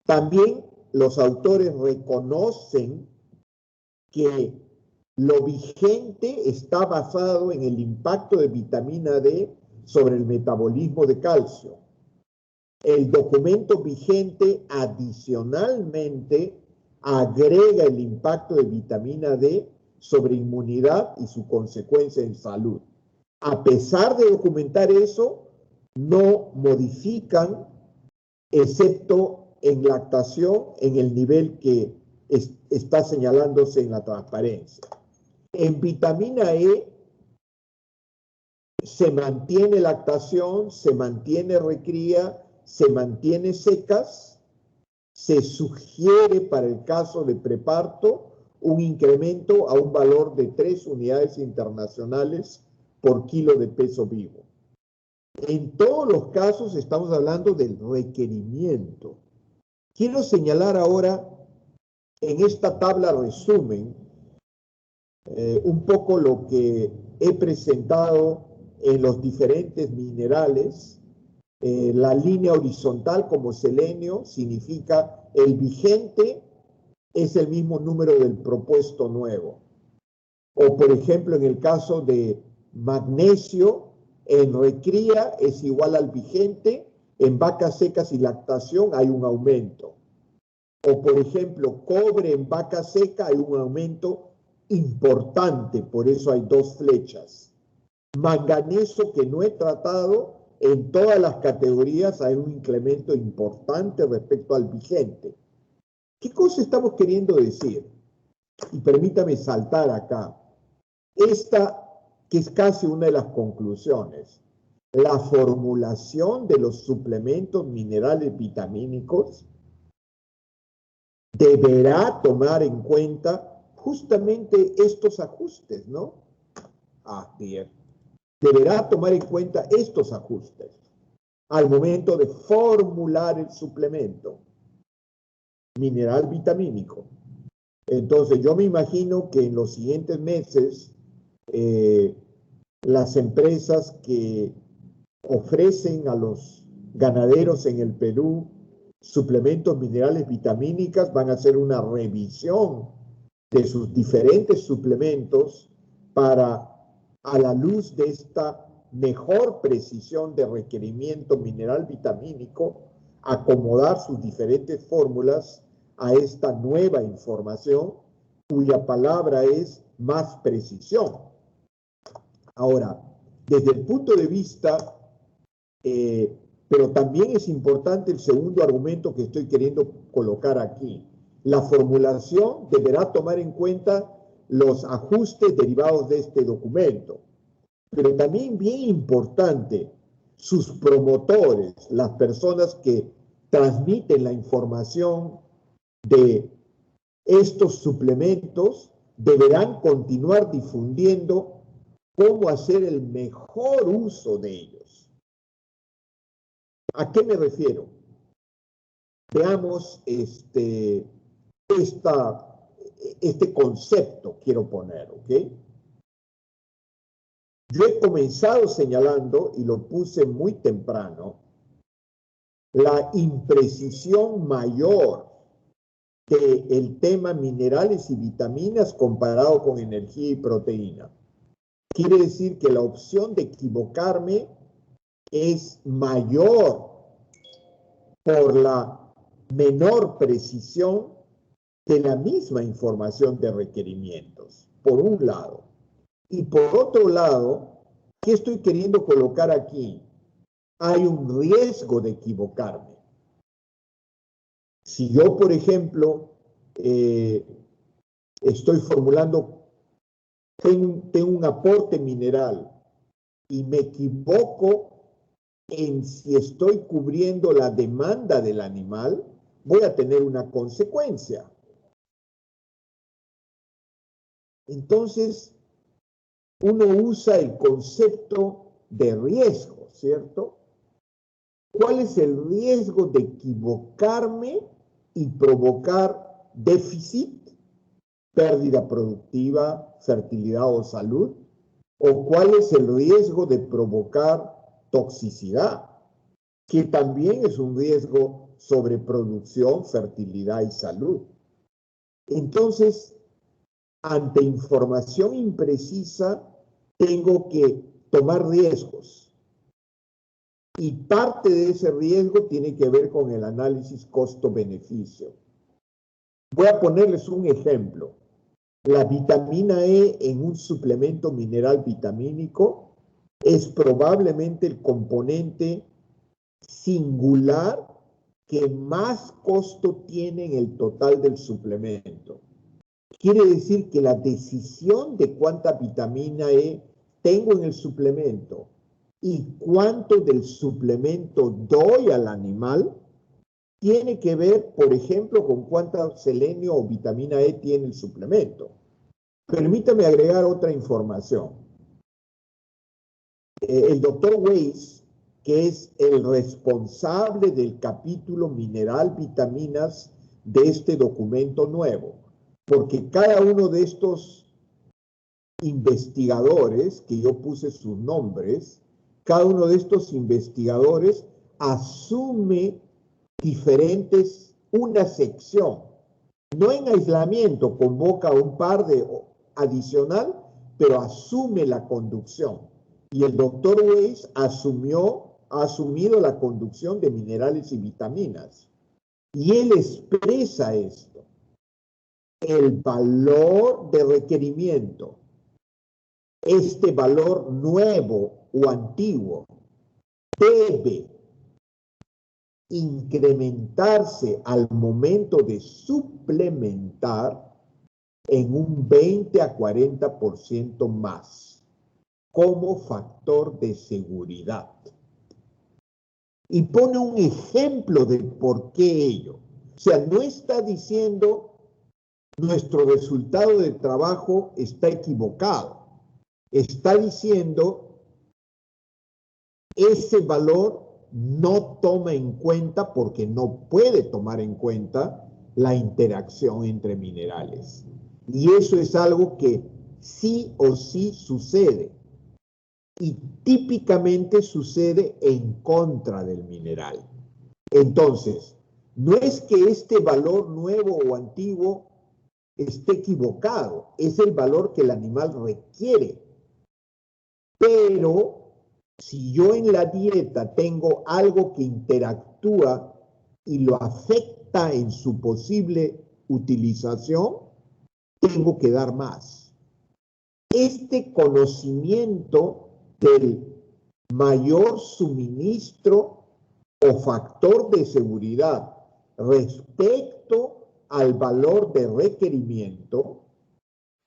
También los autores reconocen que lo vigente está basado en el impacto de vitamina D sobre el metabolismo de calcio. El documento vigente adicionalmente agrega el impacto de vitamina D sobre inmunidad y su consecuencia en salud. A pesar de documentar eso, no modifican, excepto en lactación, en el nivel que está señalándose en la transparencia. En vitamina E se mantiene lactación, se mantiene recría, se mantiene secas. Se sugiere para el caso de preparto un incremento a un valor de 3 unidades internacionales por kilo de peso vivo. En todos los casos estamos hablando del requerimiento. Quiero señalar ahora en esta tabla resumen un poco lo que he presentado en los diferentes minerales. La línea horizontal como selenio significa el vigente es el mismo número del propuesto nuevo. O por ejemplo en el caso de magnesio en recría es igual al vigente, en vacas secas y lactación hay un aumento. O por ejemplo cobre en vaca seca hay un aumento importante, por eso hay 2 flechas. Manganeso que no he tratado, en todas las categorías hay un incremento importante respecto al vigente. ¿Qué cosa estamos queriendo decir? Y permítame saltar acá. Esta, que es casi una de las conclusiones, la formulación de los suplementos minerales vitamínicos deberá tomar en cuenta justamente estos ajustes, ¿no? Bien. Deberá tomar en cuenta estos ajustes al momento de formular el suplemento mineral vitamínico. Entonces, yo me imagino que en los siguientes meses las empresas que ofrecen a los ganaderos en el Perú suplementos minerales vitamínicas van a hacer una revisión de sus diferentes suplementos para, a la luz de esta mejor precisión de requerimiento mineral vitamínico, acomodar sus diferentes fórmulas a esta nueva información cuya palabra es más precisión. Ahora, desde el punto de vista, pero también es importante el segundo argumento que estoy queriendo colocar aquí. La formulación deberá tomar en cuenta los ajustes derivados de este documento, pero también bien importante, sus promotores, las personas que transmiten la información de estos suplementos, deberán continuar difundiendo cómo hacer el mejor uso de ellos. ¿A qué me refiero? Veamos este concepto, quiero poner, ¿ok? Yo he comenzado señalando, y lo puse muy temprano, la imprecisión mayor del tema minerales y vitaminas comparado con energía y proteína. Quiere decir que la opción de equivocarme es mayor por la menor precisión de la misma información de requerimientos, por un lado. Y por otro lado, ¿qué estoy queriendo colocar aquí? Hay un riesgo de equivocarme. Si yo, por ejemplo, estoy formulando, tengo un aporte mineral y me equivoco en si estoy cubriendo la demanda del animal, voy a tener una consecuencia. Entonces, uno usa el concepto de riesgo, ¿cierto? ¿Cuál es el riesgo de equivocarme y provocar déficit, pérdida productiva, fertilidad o salud? ¿O cuál es el riesgo de provocar toxicidad, que también es un riesgo sobre producción, fertilidad y salud? Entonces, ante información imprecisa, tengo que tomar riesgos. Y parte de ese riesgo tiene que ver con el análisis costo-beneficio. Voy a ponerles un ejemplo. La vitamina E en un suplemento mineral vitamínico es probablemente el componente singular que más costo tiene en el total del suplemento. Quiere decir que la decisión de cuánta vitamina E tengo en el suplemento y cuánto del suplemento doy al animal tiene que ver, por ejemplo, con cuánta selenio o vitamina E tiene el suplemento. Permítame agregar otra información. El doctor Weiss, que es el responsable del capítulo mineral vitaminas de este documento nuevo, porque cada uno de estos investigadores, que yo puse sus nombres, cada uno de estos investigadores asume una sección, no en aislamiento, convoca a un par de adicional, pero asume la conducción. Y el doctor Weiss ha asumido la conducción de minerales y vitaminas. Y él expresa esto. El valor de requerimiento, este valor nuevo o antiguo, debe incrementarse al momento de suplementar en un 20 a 40% más como factor de seguridad. Y pone un ejemplo de por qué ello. O sea, no está diciendo nuestro resultado de trabajo está equivocado. Está diciendo ese valor no toma en cuenta, porque no puede tomar en cuenta, la interacción entre minerales. Y eso es algo que sí o sí sucede. Y típicamente sucede en contra del mineral. Entonces, no es que este valor nuevo o antiguo esté equivocado, es el valor que el animal requiere. Pero si yo en la dieta tengo algo que interactúa y lo afecta en su posible utilización, tengo que dar más. Este conocimiento del mayor suministro o factor de seguridad respecto al valor de requerimiento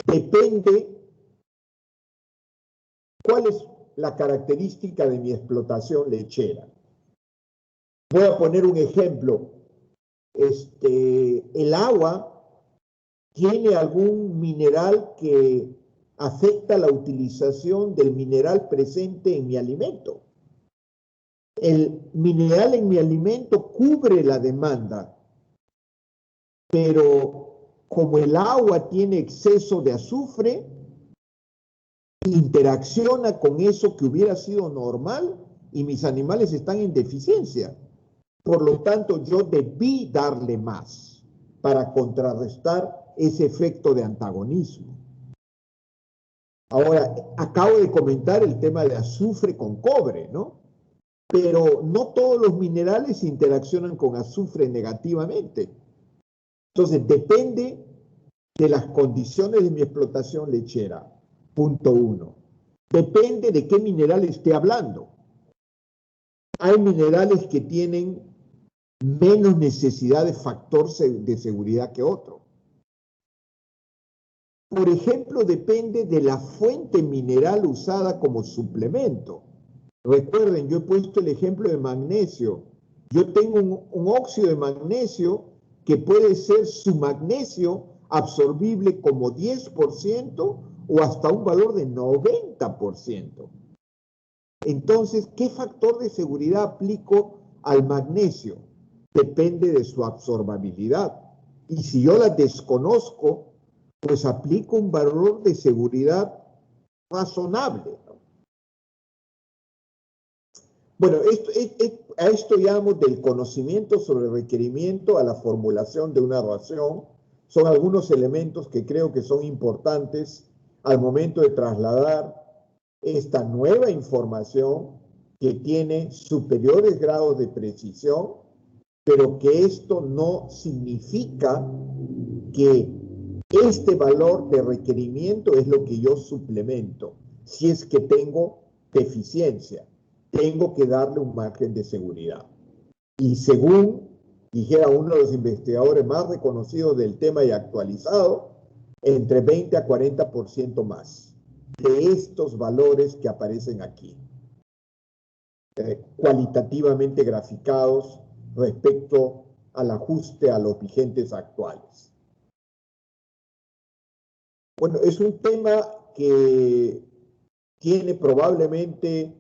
depende cuál es la característica de mi explotación lechera. Voy a poner un ejemplo. El agua tiene algún mineral que afecta la utilización del mineral presente en mi alimento. El mineral en mi alimento cubre la demanda, pero como el agua tiene exceso de azufre, interacciona con eso que hubiera sido normal y mis animales están en deficiencia. Por lo tanto, yo debí darle más para contrarrestar ese efecto de antagonismo. Ahora, acabo de comentar el tema de azufre con cobre, ¿no? pero no todos los minerales interaccionan con azufre negativamente. Entonces, depende de las condiciones de mi explotación lechera, punto 1. Depende de qué mineral esté hablando. Hay minerales que tienen menos necesidad de factor de seguridad que otros. Por ejemplo, depende de la fuente mineral usada como suplemento. Recuerden, yo he puesto el ejemplo de magnesio. Yo tengo un óxido de magnesio que puede ser su magnesio absorbible como 10% o hasta un valor de 90%. Entonces, ¿qué factor de seguridad aplico al magnesio? Depende de su absorbabilidad. Y si yo la desconozco, pues aplico un valor de seguridad razonable. Bueno, a esto llamo del conocimiento sobre el requerimiento a la formulación de una ración. Son algunos elementos que creo que son importantes al momento de trasladar esta nueva información que tiene superiores grados de precisión, pero que esto no significa que este valor de requerimiento es lo que yo suplemento. Si es que tengo deficiencia, tengo que darle un margen de seguridad. Y según dijera uno de los investigadores más reconocidos del tema y actualizado, entre 20 a 40% más de estos valores que aparecen aquí, cualitativamente graficados respecto al ajuste a los vigentes actuales. Bueno, es un tema que tiene probablemente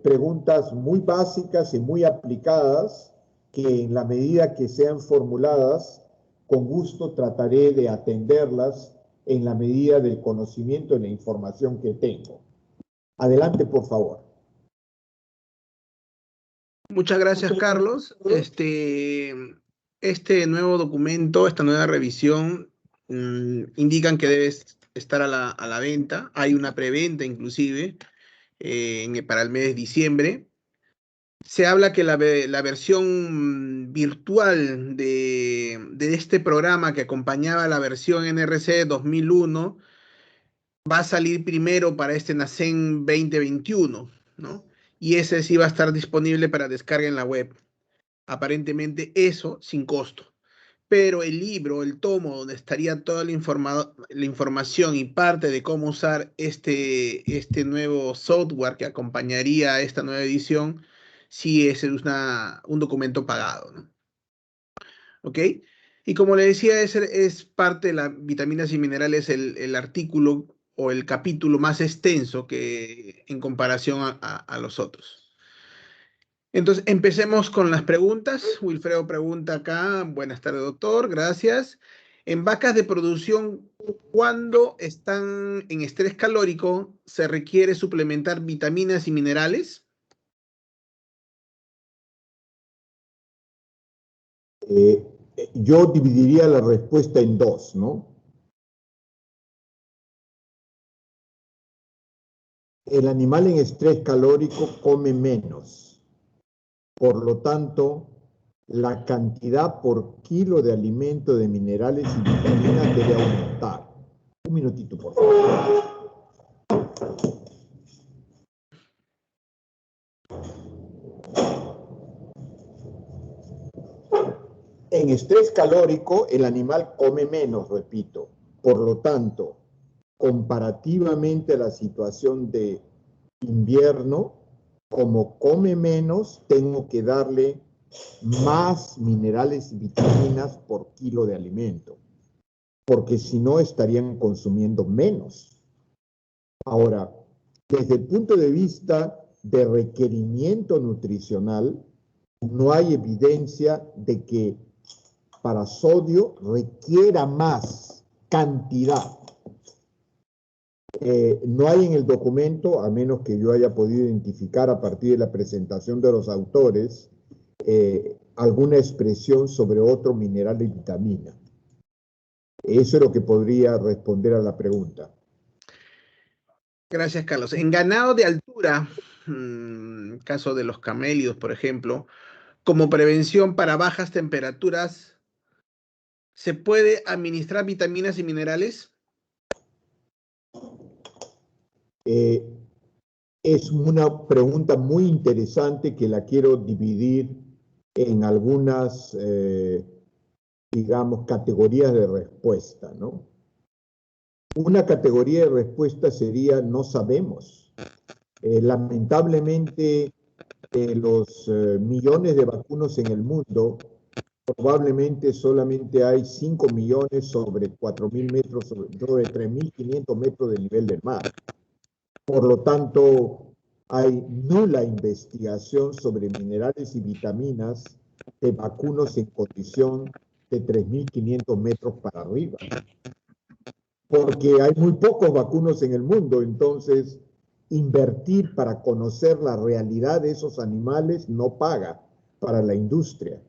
preguntas muy básicas y muy aplicadas que en la medida que sean formuladas, con gusto trataré de atenderlas en la medida del conocimiento y la información que tengo. Adelante, por favor. Muchas gracias, Carlos. Este nuevo documento, esta nueva revisión, indican que debe estar a la venta. Hay una preventa inclusive para el mes de diciembre. Se habla que la versión virtual de este programa que acompañaba la versión NRC 2001 va a salir primero para este NACEN 2021, ¿no? Y ese sí va a estar disponible para descarga en la web. Aparentemente eso sin costo. Pero el libro, el tomo, donde estaría toda la información y parte de cómo usar este nuevo software que acompañaría a esta nueva edición, sí es un documento pagado, ¿no? ¿Ok? Y como le decía, es parte de las vitaminas y minerales el artículo o el capítulo más extenso que en comparación a los otros. Entonces, empecemos con las preguntas. Wilfredo pregunta acá, buenas tardes, doctor, gracias. En vacas de producción, ¿cuándo están en estrés calórico, se requiere suplementar vitaminas y minerales? Yo dividiría la respuesta en dos, ¿no? El animal en estrés calórico come menos. Por lo tanto, la cantidad por kilo de alimento, de minerales y vitaminas debe aumentar. Un minutito, por favor. En estrés calórico, el animal come menos, repito. Por lo tanto, comparativamente a la situación de invierno, como come menos, tengo que darle más minerales y vitaminas por kilo de alimento, porque si no estarían consumiendo menos. Ahora, desde el punto de vista de requerimiento nutricional, no hay evidencia de que para sodio requiera más cantidad. No hay en el documento, a menos que yo haya podido identificar a partir de la presentación de los autores, alguna expresión sobre otro mineral de vitamina. Eso es lo que podría responder a la pregunta. Gracias, Carlos. En ganado de altura, caso de los camélidos, por ejemplo, como prevención para bajas temperaturas, ¿se puede administrar vitaminas y minerales? Es una pregunta muy interesante que la quiero dividir en algunas, digamos, categorías de respuesta, ¿no? Una categoría de respuesta sería no sabemos. Lamentablemente, los millones de vacunos en el mundo, probablemente solamente hay 5 millones sobre 4.000 metros, sobre 3.500 metros del nivel del mar. Por lo tanto, hay nula investigación sobre minerales y vitaminas de vacunos en condición de 3.500 metros para arriba. Porque hay muy pocos vacunos en el mundo, entonces invertir para conocer la realidad de esos animales no paga para la industria.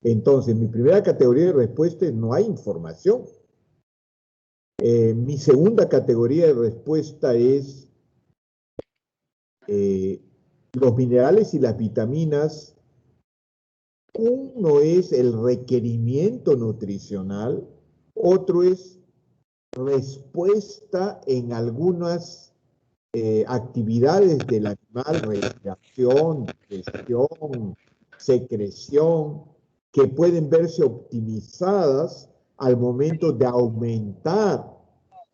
Entonces, mi primera categoría de respuesta es no hay información. Mi segunda categoría de respuesta es los minerales y las vitaminas. Uno es el requerimiento nutricional, otro es respuesta en algunas actividades del animal, respiración, digestión, secreción, que pueden verse optimizadas al momento de aumentar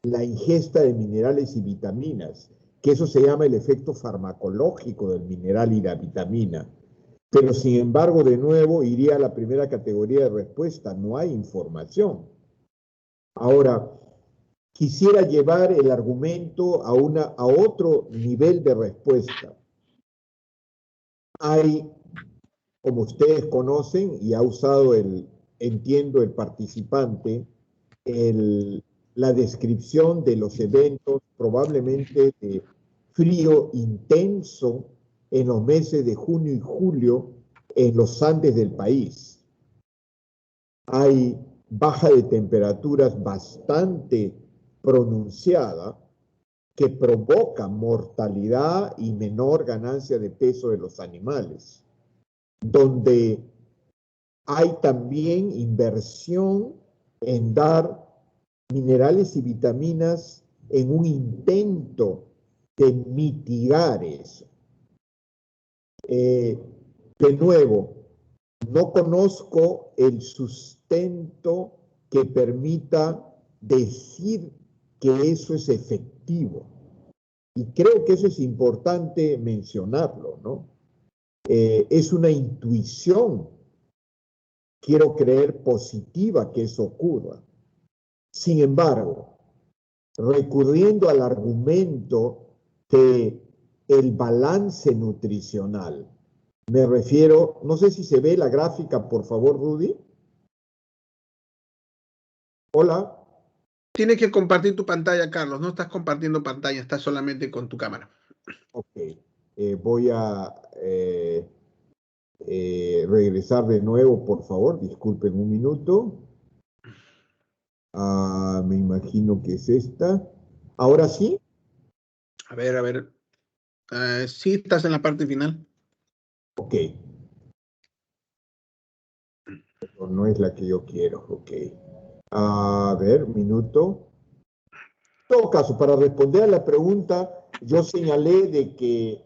la ingesta de minerales y vitaminas, que eso se llama el efecto farmacológico del mineral y la vitamina. Pero sin embargo, de nuevo, iría a la primera categoría de respuesta, no hay información. Ahora, quisiera llevar el argumento a otro nivel de respuesta. Hay, como ustedes conocen, y ha usado entiendo el participante, la descripción de los eventos probablemente de frío intenso en los meses de junio y julio en los Andes del país. Hay baja de temperaturas bastante pronunciada que provoca mortalidad y menor ganancia de peso de los animales, donde hay también inversión en dar minerales y vitaminas en un intento de mitigar eso. De nuevo, no conozco el sustento que permita decir que eso es efectivo. Y creo que eso es importante mencionarlo, ¿no? Es una intuición, quiero creer, positiva que eso ocurra. Sin embargo, recurriendo al argumento de el balance nutricional, me refiero, no sé si se ve la gráfica, por favor, Rudy. Hola. Tienes que compartir tu pantalla, Carlos. No estás compartiendo pantalla, estás solamente con tu cámara. Ok. Voy a regresar de nuevo, por favor. Disculpen un minuto. Me imagino que es esta. ¿Ahora sí? A ver. Sí, estás en la parte final. Ok. Pero no es la que yo quiero. Ok. A ver, minuto. En todo caso, para responder a la pregunta, yo señalé de que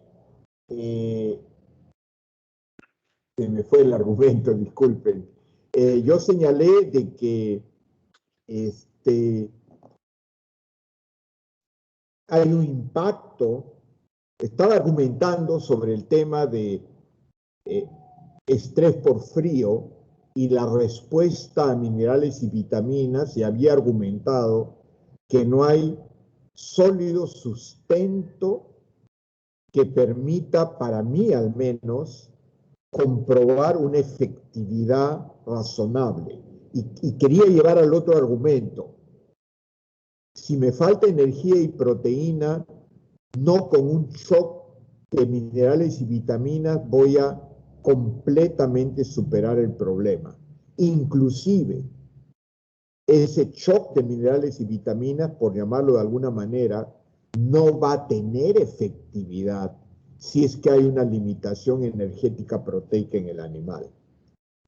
se me fue el argumento, disculpen. Yo señalé de que hay un impacto, estaba argumentando sobre el tema de estrés por frío y la respuesta a minerales y vitaminas, y había argumentado que no hay sólido sustento que permita, para mí al menos, comprobar una efectividad razonable. Y quería llevar al otro argumento. Si me falta energía y proteína, no con un shock de minerales y vitaminas voy a completamente superar el problema. Inclusive, ese shock de minerales y vitaminas, por llamarlo de alguna manera, no va a tener efectividad si es que hay una limitación energética proteica en el animal.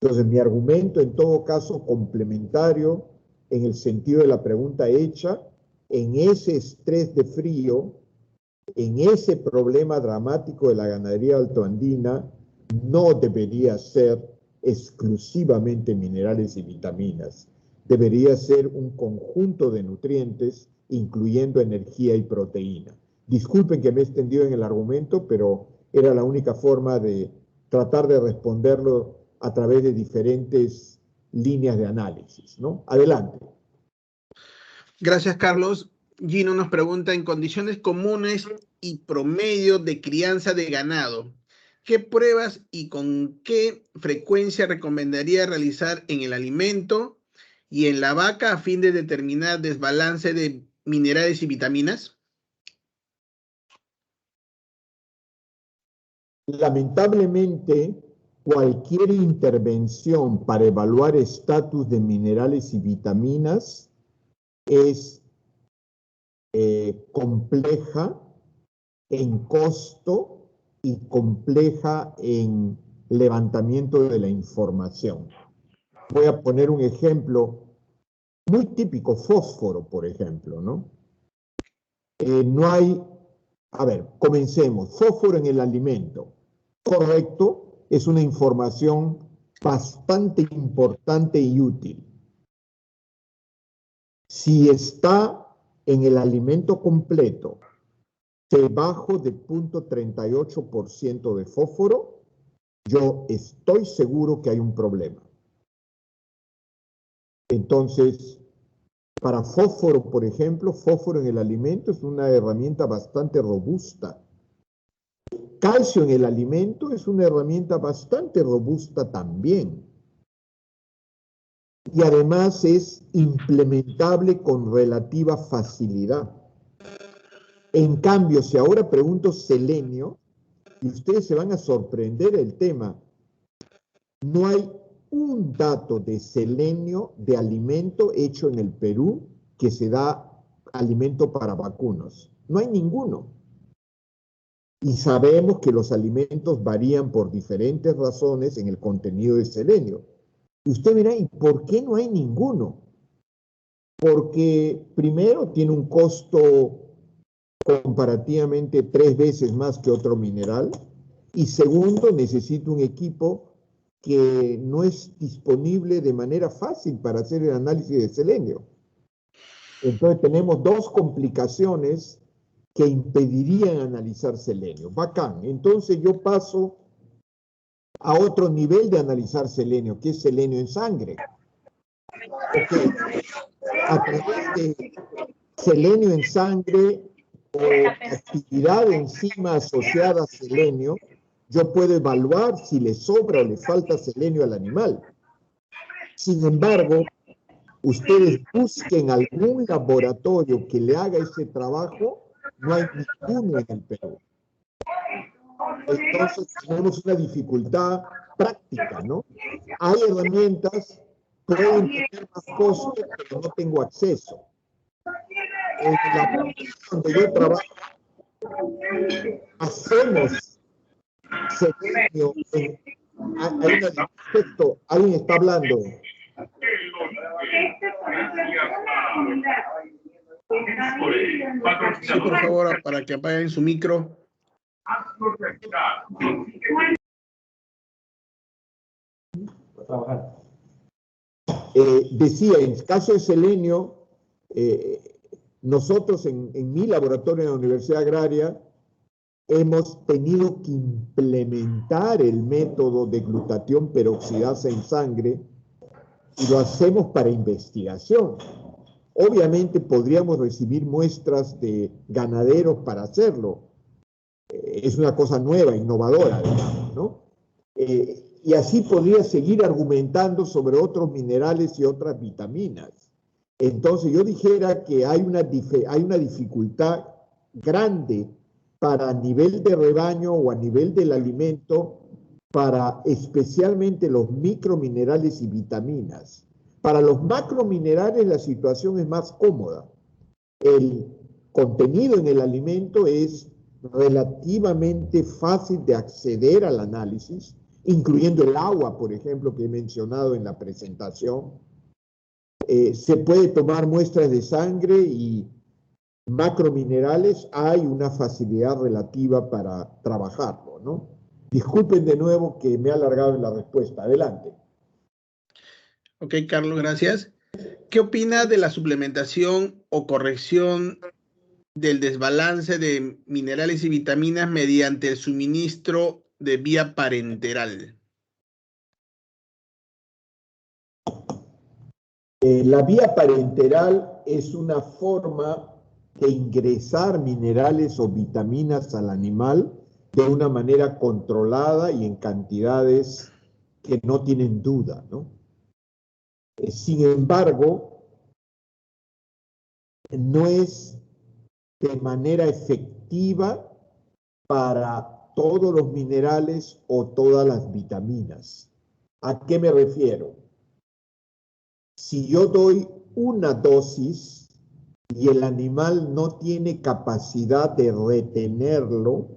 Entonces, mi argumento, en todo caso, complementario en el sentido de la pregunta hecha, en ese estrés de frío, en ese problema dramático de la ganadería altoandina, no debería ser exclusivamente minerales y vitaminas. Debería ser un conjunto de nutrientes, incluyendo energía y proteína. Disculpen que me he extendido en el argumento, pero era la única forma de tratar de responderlo a través de diferentes líneas de análisis, ¿no? Adelante. Gracias, Carlos. Gino nos pregunta, en condiciones comunes y promedio de crianza de ganado, ¿qué pruebas y con qué frecuencia recomendaría realizar en el alimento y en la vaca a fin de determinar desbalance de minerales y vitaminas? Lamentablemente, cualquier intervención para evaluar estatus de minerales y vitaminas es compleja en costo y compleja en levantamiento de la información. Voy a poner un ejemplo muy típico, fósforo, por ejemplo, ¿no? No hay, a ver, comencemos, fósforo en el alimento, correcto, es una información bastante importante y útil. Si está en el alimento completo debajo de 0.38% de fósforo, yo estoy seguro que hay un problema. Entonces, para fósforo, por ejemplo, fósforo en el alimento es una herramienta bastante robusta. Calcio en el alimento es una herramienta bastante robusta también. Y además es implementable con relativa facilidad. En cambio, si ahora pregunto selenio, y ustedes se van a sorprender del tema, no hay un dato de selenio de alimento hecho en el Perú que se da alimento para vacunos. No hay ninguno. Y sabemos que los alimentos varían por diferentes razones en el contenido de selenio. Y usted dirá, ¿y por qué no hay ninguno? Porque primero tiene un costo comparativamente 3 veces más que otro mineral, y segundo necesita un equipo que no es disponible de manera fácil para hacer el análisis de selenio. Entonces tenemos dos complicaciones que impedirían analizar selenio. Bacán. Entonces yo paso a otro nivel de analizar selenio, que es selenio en sangre. Okay. A través de selenio en sangre o actividad de enzima asociada a selenio, yo puedo evaluar si le sobra o le falta selenio al animal. Sin embargo, ustedes busquen algún laboratorio que le haga ese trabajo, no hay ninguno en el Perú. Entonces tenemos una dificultad práctica, ¿no? Hay herramientas, pueden tener más costo, pero no tengo acceso. En la donde yo trabajo, hacemos selenio. Hay un aspecto, alguien está hablando. Sí, por favor, para que apaguen su micro. Decía, en el caso de selenio, nosotros en mi laboratorio en la Universidad Agraria hemos tenido que implementar el método de glutatión peroxidasa en sangre y lo hacemos para investigación. Obviamente podríamos recibir muestras de ganaderos para hacerlo. Es una cosa nueva, innovadora, digamos, ¿no? Y así podría seguir argumentando sobre otros minerales y otras vitaminas. Entonces yo dijera que hay una dificultad grande para a nivel de rebaño o a nivel del alimento, para especialmente los microminerales y vitaminas. Para los macrominerales la situación es más cómoda. El contenido en el alimento es relativamente fácil de acceder al análisis, incluyendo el agua, por ejemplo, que he mencionado en la presentación. Se puede tomar muestras de sangre y macrominerales, hay una facilidad relativa para trabajarlo, ¿no? Disculpen de nuevo que me he alargado en la respuesta. Adelante. Ok, Carlos, gracias. ¿Qué opina de la suplementación o corrección del desbalance de minerales y vitaminas mediante el suministro de vía parenteral? La vía parenteral es una forma de ingresar minerales o vitaminas al animal de una manera controlada y en cantidades que no tienen duda, ¿no? Sin embargo, no es de manera efectiva para todos los minerales o todas las vitaminas. ¿A qué me refiero? Si yo doy una dosis y el animal no tiene capacidad de retenerlo,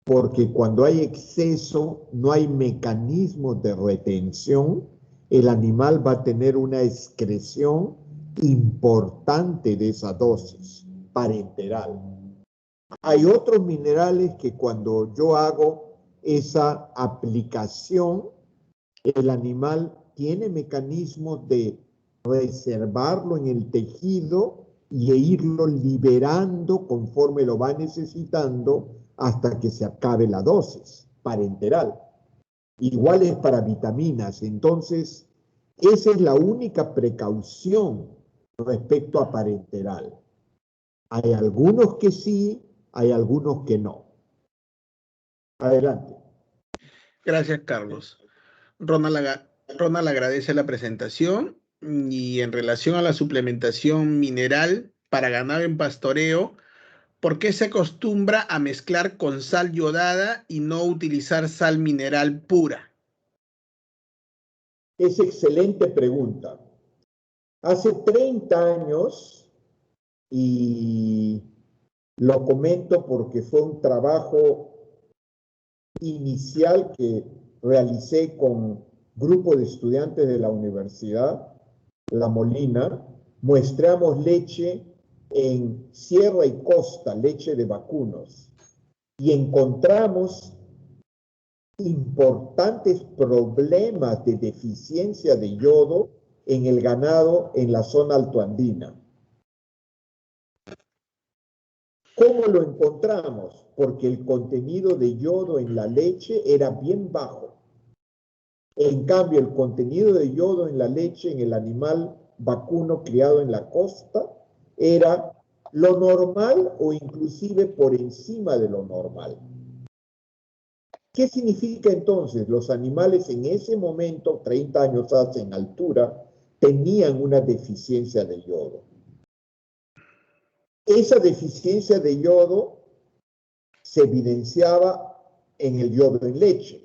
porque cuando hay exceso no hay mecanismos de retención, el animal va a tener una excreción importante de esa dosis parenteral. Hay otros minerales que cuando yo hago esa aplicación, el animal tiene mecanismos de reservarlo en el tejido y irlo liberando conforme lo va necesitando hasta que se acabe la dosis parenteral. Igual es para vitaminas. Entonces, esa es la única precaución respecto a parenteral. Hay algunos que sí, hay algunos que no. Adelante. Gracias, Carlos. Ronald agradece la presentación y en relación a la suplementación mineral para ganado en pastoreo, ¿por qué se acostumbra a mezclar con sal yodada y no utilizar sal mineral pura? Es excelente pregunta. Hace 30 años, y lo comento porque fue un trabajo inicial que realicé con grupo de estudiantes de la Universidad La Molina, muestreamos leche en sierra y costa, leche de vacunos, y encontramos importantes problemas de deficiencia de yodo en el ganado en la zona altoandina. ¿Cómo lo encontramos? Porque el contenido de yodo en la leche era bien bajo. En cambio, el contenido de yodo en la leche en el animal vacuno criado en la costa era lo normal o inclusive por encima de lo normal. ¿Qué significa entonces? Los animales en ese momento, 30 años hace en altura, tenían una deficiencia de yodo. Esa deficiencia de yodo se evidenciaba en el yodo en leche,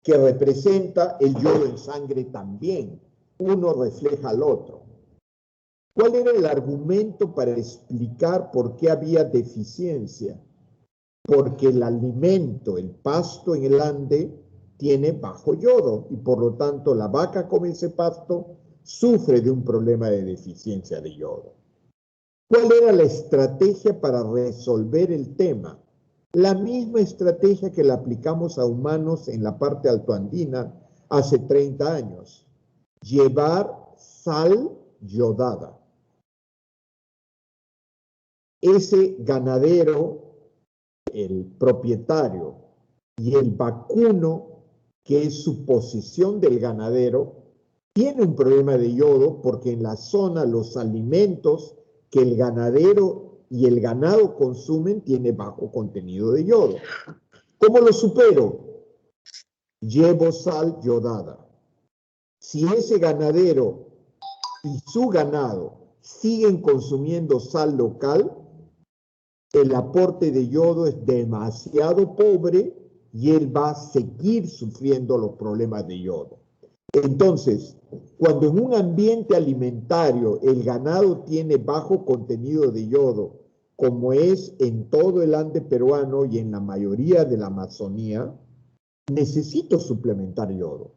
que representa el yodo en sangre también. Uno refleja al otro. ¿Cuál era el argumento para explicar por qué había deficiencia? Porque el alimento, el pasto en el Ande, tiene bajo yodo y por lo tanto la vaca come ese pasto, sufre de un problema de deficiencia de yodo. ¿Cuál era la estrategia para resolver el tema? La misma estrategia que la aplicamos a humanos en la parte altoandina hace 30 años. Llevar sal yodada. Ese ganadero, el propietario y el vacuno, que es su posición del ganadero, tiene un problema de yodo porque en la zona los alimentos que el ganadero y el ganado consumen tiene bajo contenido de yodo. ¿Cómo lo supero? Llevo sal yodada. Si ese ganadero y su ganado siguen consumiendo sal local, el aporte de yodo es demasiado pobre y él va a seguir sufriendo los problemas de yodo. Entonces, cuando en un ambiente alimentario el ganado tiene bajo contenido de yodo como es en todo el Ande peruano y en la mayoría de la Amazonía, necesito suplementar yodo.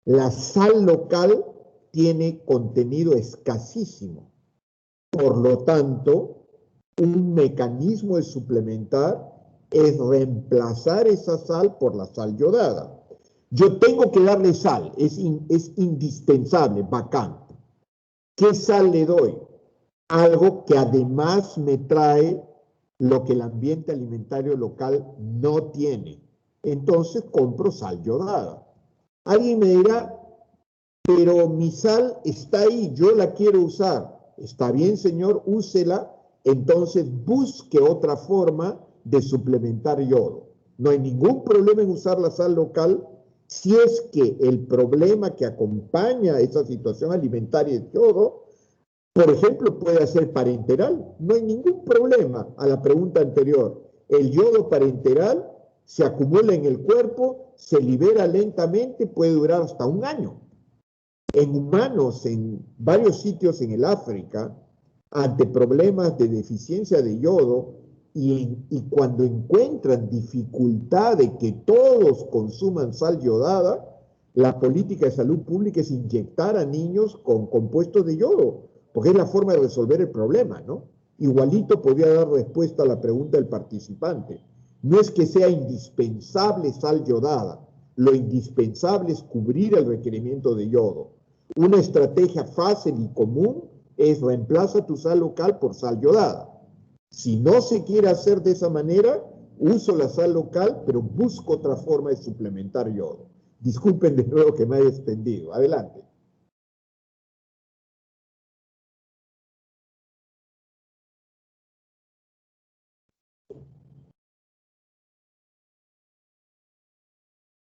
La sal local tiene contenido escasísimo. Por lo tanto, un mecanismo de suplementar es reemplazar esa sal por la sal yodada. Yo tengo que darle sal, es indispensable, bacán. ¿Qué sal le doy? Algo que además me trae lo que el ambiente alimentario local no tiene. Entonces compro sal yodada. Alguien me dirá, pero mi sal está ahí, yo la quiero usar. Está bien, señor, úsela, entonces busque otra forma de suplementar yodo. No hay ningún problema en usar la sal local si es que el problema que acompaña esa situación alimentaria es yodo. Por ejemplo, puede ser parenteral. No hay ningún problema a la pregunta anterior. El yodo parenteral se acumula en el cuerpo, se libera lentamente, puede durar hasta un año. En humanos, en varios sitios en el África, ante problemas de deficiencia de yodo y cuando encuentran dificultad de que todos consuman sal yodada, la política de salud pública es inyectar a niños con compuestos de yodo, porque es la forma de resolver el problema, ¿no? Igualito podría dar respuesta a la pregunta del participante. No es que sea indispensable sal yodada, lo indispensable es cubrir el requerimiento de yodo. Una estrategia fácil y común es reemplaza tu sal local por sal yodada. Si no se quiere hacer de esa manera, uso la sal local, pero busco otra forma de suplementar yodo. Disculpen de nuevo que me haya extendido. Adelante.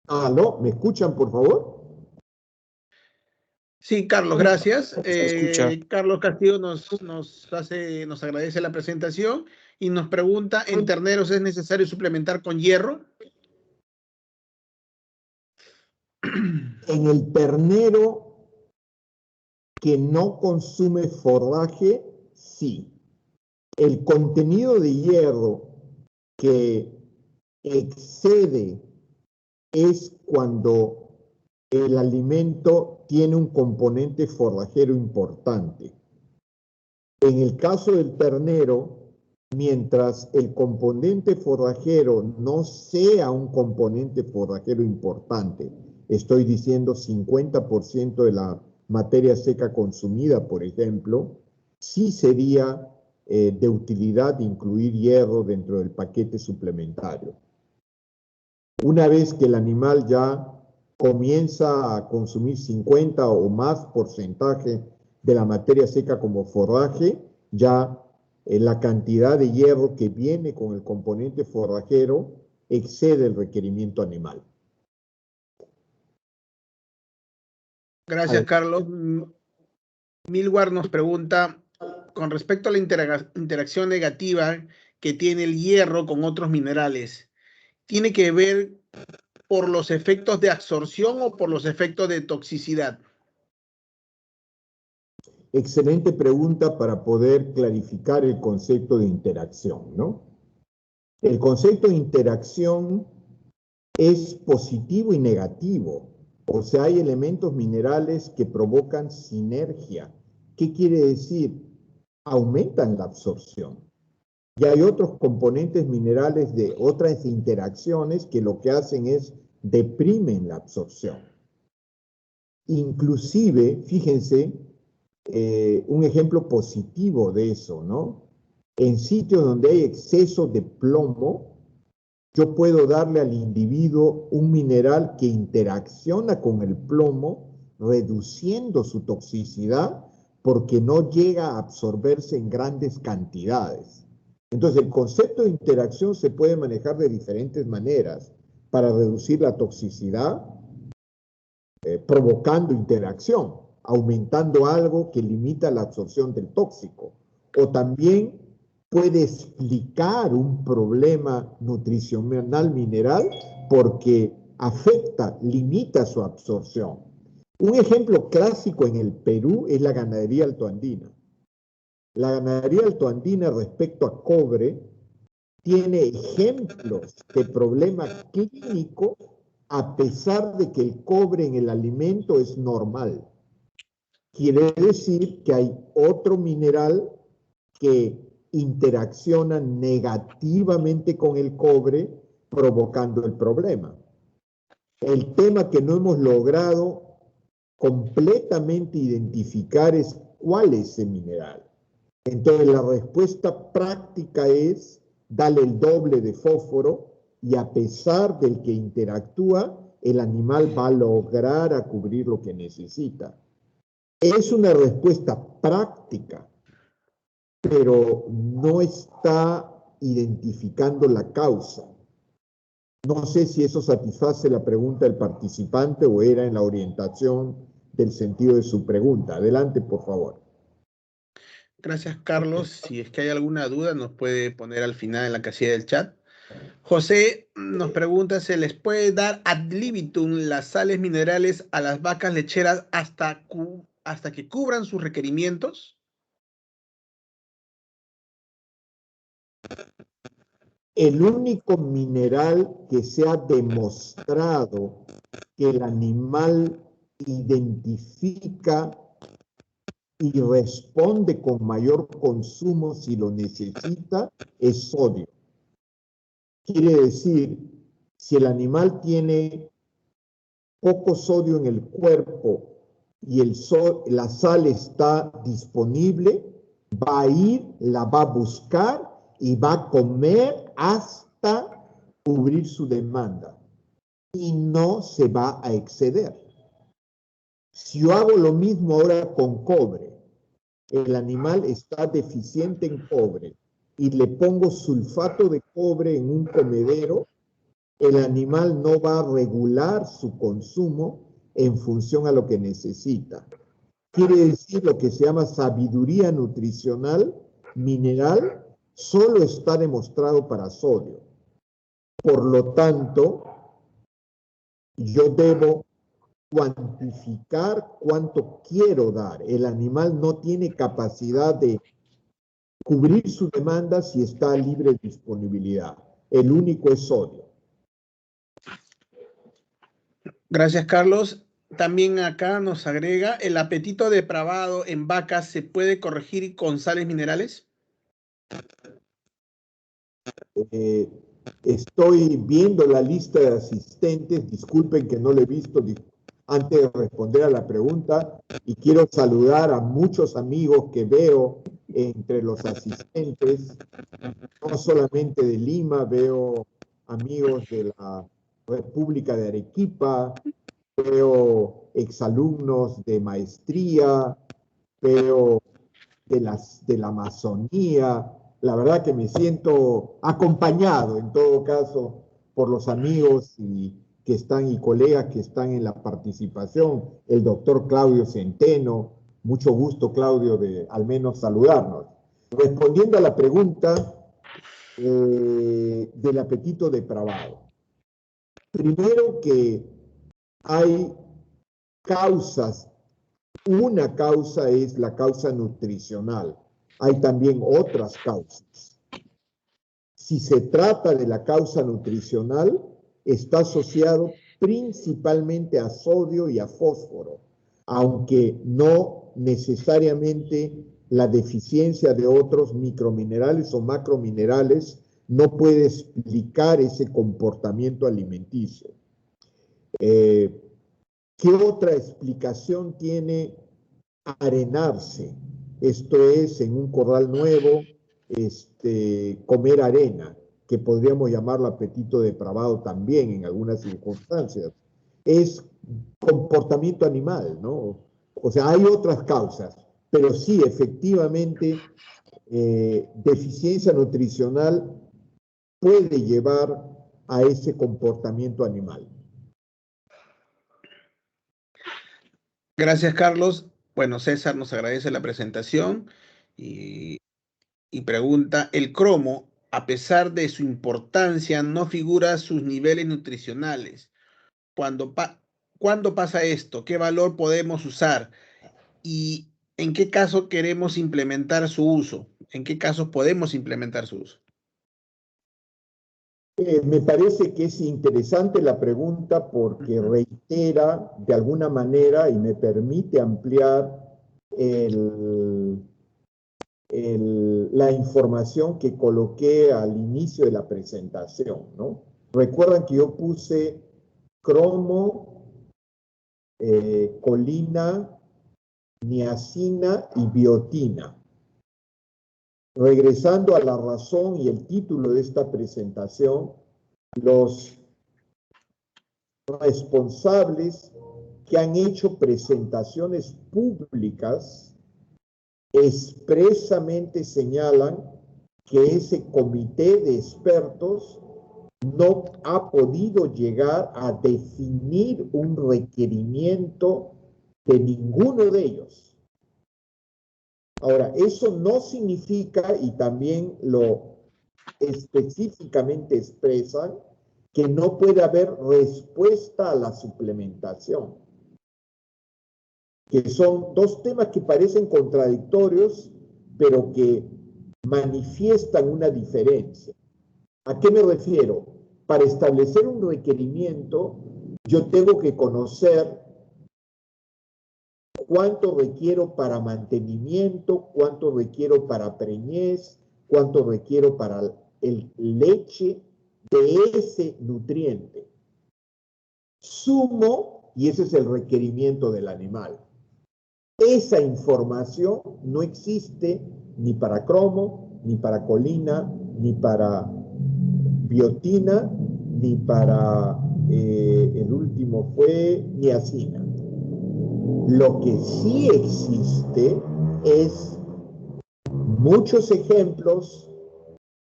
¿Aló? ¿Me escuchan, por favor? Sí, Carlos, gracias. Se escucha. Carlos Castillo nos agradece la presentación y nos pregunta, ¿en terneros es necesario suplementar con hierro? En el ternero que no consume forraje, sí. El contenido de hierro que excede es cuando el alimento tiene un componente forrajero importante. En el caso del ternero, mientras el componente forrajero no sea un componente forrajero importante, estoy diciendo 50% de la materia seca consumida, por ejemplo, sí sería de utilidad incluir hierro dentro del paquete suplementario. Una vez que el animal ya comienza a consumir 50 o más porcentaje de la materia seca como forraje, ya la cantidad de hierro que viene con el componente forrajero excede el requerimiento animal. Gracias, Carlos. Milward nos pregunta, con respecto a la interacción negativa que tiene el hierro con otros minerales, ¿tiene que ver por los efectos de absorción o por los efectos de toxicidad? Excelente pregunta para poder clarificar el concepto de interacción, ¿no? El concepto de interacción es positivo y negativo. O sea, hay elementos minerales que provocan sinergia. ¿Qué quiere decir? Aumentan la absorción. Y hay otros componentes minerales de otras interacciones que lo que hacen es deprimen la absorción. Inclusive, fíjense, un ejemplo positivo de eso, ¿no? En sitios donde hay exceso de plomo, yo puedo darle al individuo un mineral que interacciona con el plomo, reduciendo su toxicidad porque no llega a absorberse en grandes cantidades. Entonces, el concepto de interacción se puede manejar de diferentes maneras para reducir la toxicidad, provocando interacción, aumentando algo que limita la absorción del tóxico. O también puede explicar un problema nutricional mineral porque afecta, limita su absorción. Un ejemplo clásico en el Perú es la ganadería altoandina. La ganadería altoandina respecto a cobre tiene ejemplos de problemas clínicos a pesar de que el cobre en el alimento es normal. Quiere decir que hay otro mineral que interacciona negativamente con el cobre, provocando el problema. El tema que no hemos logrado completamente identificar es cuál es ese mineral. Entonces la respuesta práctica es darle el doble de fósforo y a pesar del que interactúa, el animal va a lograr a cubrir lo que necesita. Es una respuesta práctica, pero no está identificando la causa. No sé si eso satisface la pregunta del participante o era en la orientación del sentido de su pregunta. Adelante, por favor. Gracias, Carlos. Si es que hay alguna duda, nos puede poner al final en la casilla del chat. José nos pregunta, ¿se les puede dar ad libitum las sales minerales a las vacas lecheras hasta que cubran sus requerimientos? El único mineral que se ha demostrado que el animal identifica y responde con mayor consumo si lo necesita es sodio. Quiere decir, si el animal tiene poco sodio en el cuerpo y la sal está disponible, va a ir, la va a buscar y va a comer hasta cubrir su demanda y no se va a exceder. Si yo hago lo mismo ahora con cobre, el animal está deficiente en cobre y le pongo sulfato de cobre en un comedero, el animal no va a regular su consumo en función a lo que necesita. Quiere decir lo que se llama sabiduría nutricional mineral, solo está demostrado para sodio. Por lo tanto, yo debo cuantificar cuánto quiero dar. El animal no tiene capacidad de cubrir su demanda si está libre de disponibilidad. El único es sodio. Gracias, Carlos. También acá nos agrega, ¿el apetito depravado en vacas se puede corregir con sales minerales? Estoy viendo la lista de asistentes, disculpen que no le he visto antes de responder a la pregunta, y quiero saludar a muchos amigos que veo entre los asistentes, no solamente de Lima, veo amigos de la República de Arequipa, veo exalumnos de maestría, veo de la Amazonía. La verdad que me siento acompañado en todo caso por los amigos que están y colegas que están en la participación, el doctor Claudio Centeno. Mucho gusto, Claudio, de al menos saludarnos. Respondiendo a la pregunta del apetito depravado. Primero que hay causas. Una causa es la causa nutricional. Hay también otras causas. Si se trata de la causa nutricional, está asociado principalmente a sodio y a fósforo, aunque no necesariamente la deficiencia de otros microminerales o macrominerales no puede explicar ese comportamiento alimenticio. ¿Qué otra explicación tiene arenarse? Esto es, en un corral nuevo, comer arena, que podríamos llamarlo apetito depravado también en algunas circunstancias. Es comportamiento animal, ¿no? O sea, hay otras causas, pero sí, efectivamente, deficiencia nutricional puede llevar a ese comportamiento animal. Gracias, Carlos. Bueno, César nos agradece la presentación y pregunta, ¿el cromo, a pesar de su importancia, no figura sus niveles nutricionales? ¿Cuándo pasa esto? ¿Qué valor podemos usar? ¿Y ¿En qué caso queremos implementar su uso? ¿En qué casos podemos implementar su uso? Me parece que es interesante la pregunta porque reitera de alguna manera y me permite ampliar la información que coloqué al inicio de la presentación, ¿no? Recuerdan que yo puse cromo, colina, niacina y biotina. Regresando a la razón y el título de esta presentación, los responsables que han hecho presentaciones públicas expresamente señalan que ese comité de expertos no ha podido llegar a definir un requerimiento de ninguno de ellos. Ahora, eso no significa, y también lo específicamente expresan, que no puede haber respuesta a la suplementación, que son dos temas que parecen contradictorios, pero que manifiestan una diferencia. ¿A qué me refiero? Para establecer un requerimiento, yo tengo que conocer cuánto requiero para mantenimiento, cuánto requiero para preñez, cuánto requiero para el leche de ese nutriente. Sumo, y ese es el requerimiento del animal. Esa información no existe ni para cromo, ni para colina, ni para biotina, ni para, el último fue niacina. Lo que sí existe es muchos ejemplos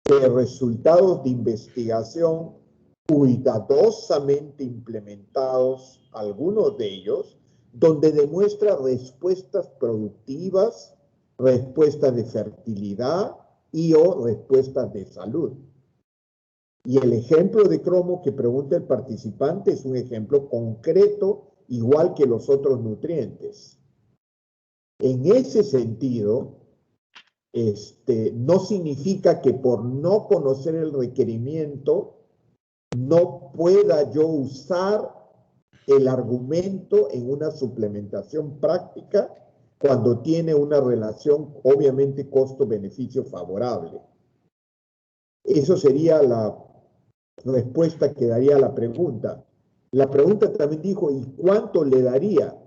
de resultados de investigación cuidadosamente implementados, algunos de ellos, donde demuestra respuestas productivas, respuestas de fertilidad y o respuestas de salud. Y el ejemplo de cromo que pregunta el participante es un ejemplo concreto, igual que los otros nutrientes. En ese sentido, no significa que por no conocer el requerimiento no pueda yo usar el argumento en una suplementación práctica cuando tiene una relación, obviamente, costo-beneficio favorable. Eso sería la respuesta que daría a la pregunta. La pregunta también dijo, ¿y cuánto le daría?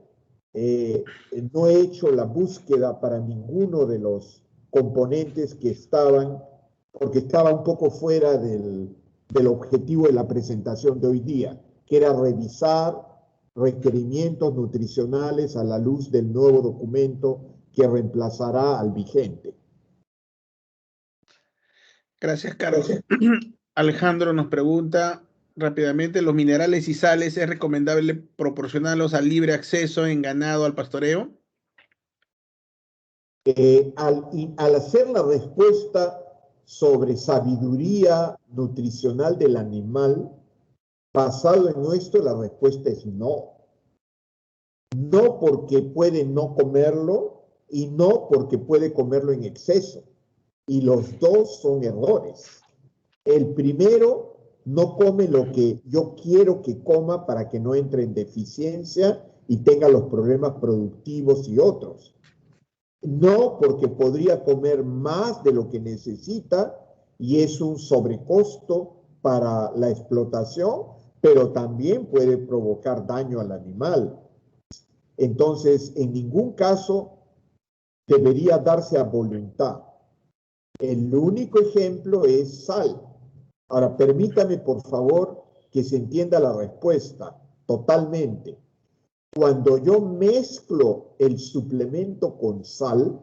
No he hecho la búsqueda para ninguno de los componentes que estaban, porque estaba un poco fuera del objetivo de la presentación de hoy día, que era revisar requerimientos nutricionales a la luz del nuevo documento que reemplazará al vigente. Gracias, Carlos. Alejandro nos pregunta rápidamente, ¿los minerales y sales es recomendable proporcionarlos al libre acceso en ganado al pastoreo? Al hacer la respuesta sobre sabiduría nutricional del animal, basado en esto, la respuesta es no. No porque puede no comerlo y no porque puede comerlo en exceso. Y los dos son errores. El primero no come lo que yo quiero que coma para que no entre en deficiencia y tenga los problemas productivos y otros. No porque podría comer más de lo que necesita y es un sobrecosto para la explotación, pero también puede provocar daño al animal. Entonces, en ningún caso debería darse a voluntad. El único ejemplo es sal. Ahora, permítame, por favor, que se entienda la respuesta totalmente. Cuando yo mezclo el suplemento con sal,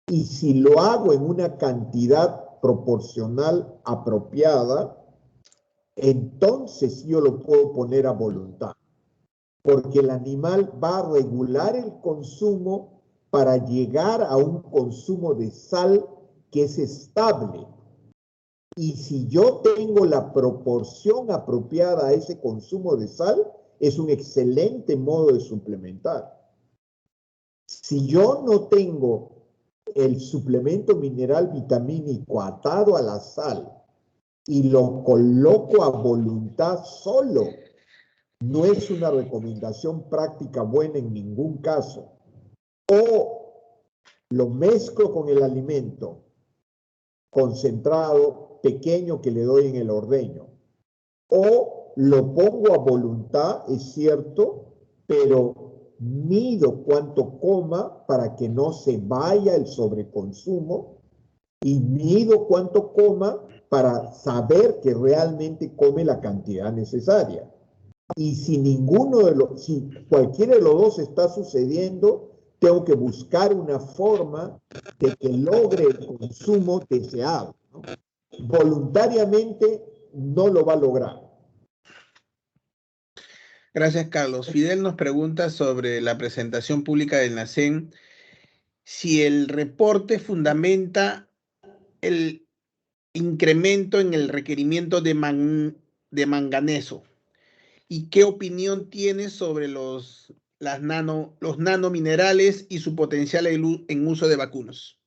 y si lo hago en una cantidad proporcional apropiada, entonces yo lo puedo poner a voluntad, porque el animal va a regular el consumo para llegar a un consumo de sal que es estable. Y si yo tengo la proporción apropiada a ese consumo de sal, es un excelente modo de suplementar. Si yo no tengo el suplemento mineral vitamínico atado a la sal y lo coloco a voluntad solo, no es una recomendación práctica buena en ningún caso. O lo mezclo con el alimento concentrado, pequeño que le doy en el ordeño. O lo pongo a voluntad, es cierto, pero mido cuánto coma para que no se vaya el sobreconsumo y mido cuánto coma para saber que realmente come la cantidad necesaria. Y si si cualquiera de los dos está sucediendo, tengo que buscar una forma de que logre el consumo deseado, ¿no? Voluntariamente no lo va a lograr. Gracias, Carlos. Fidel nos pregunta sobre la presentación pública del NACEN, si el reporte fundamenta el incremento en el requerimiento de manganeso. ¿Y qué opinión tienes sobre los nanominerales y su potencial en uso de vacunas?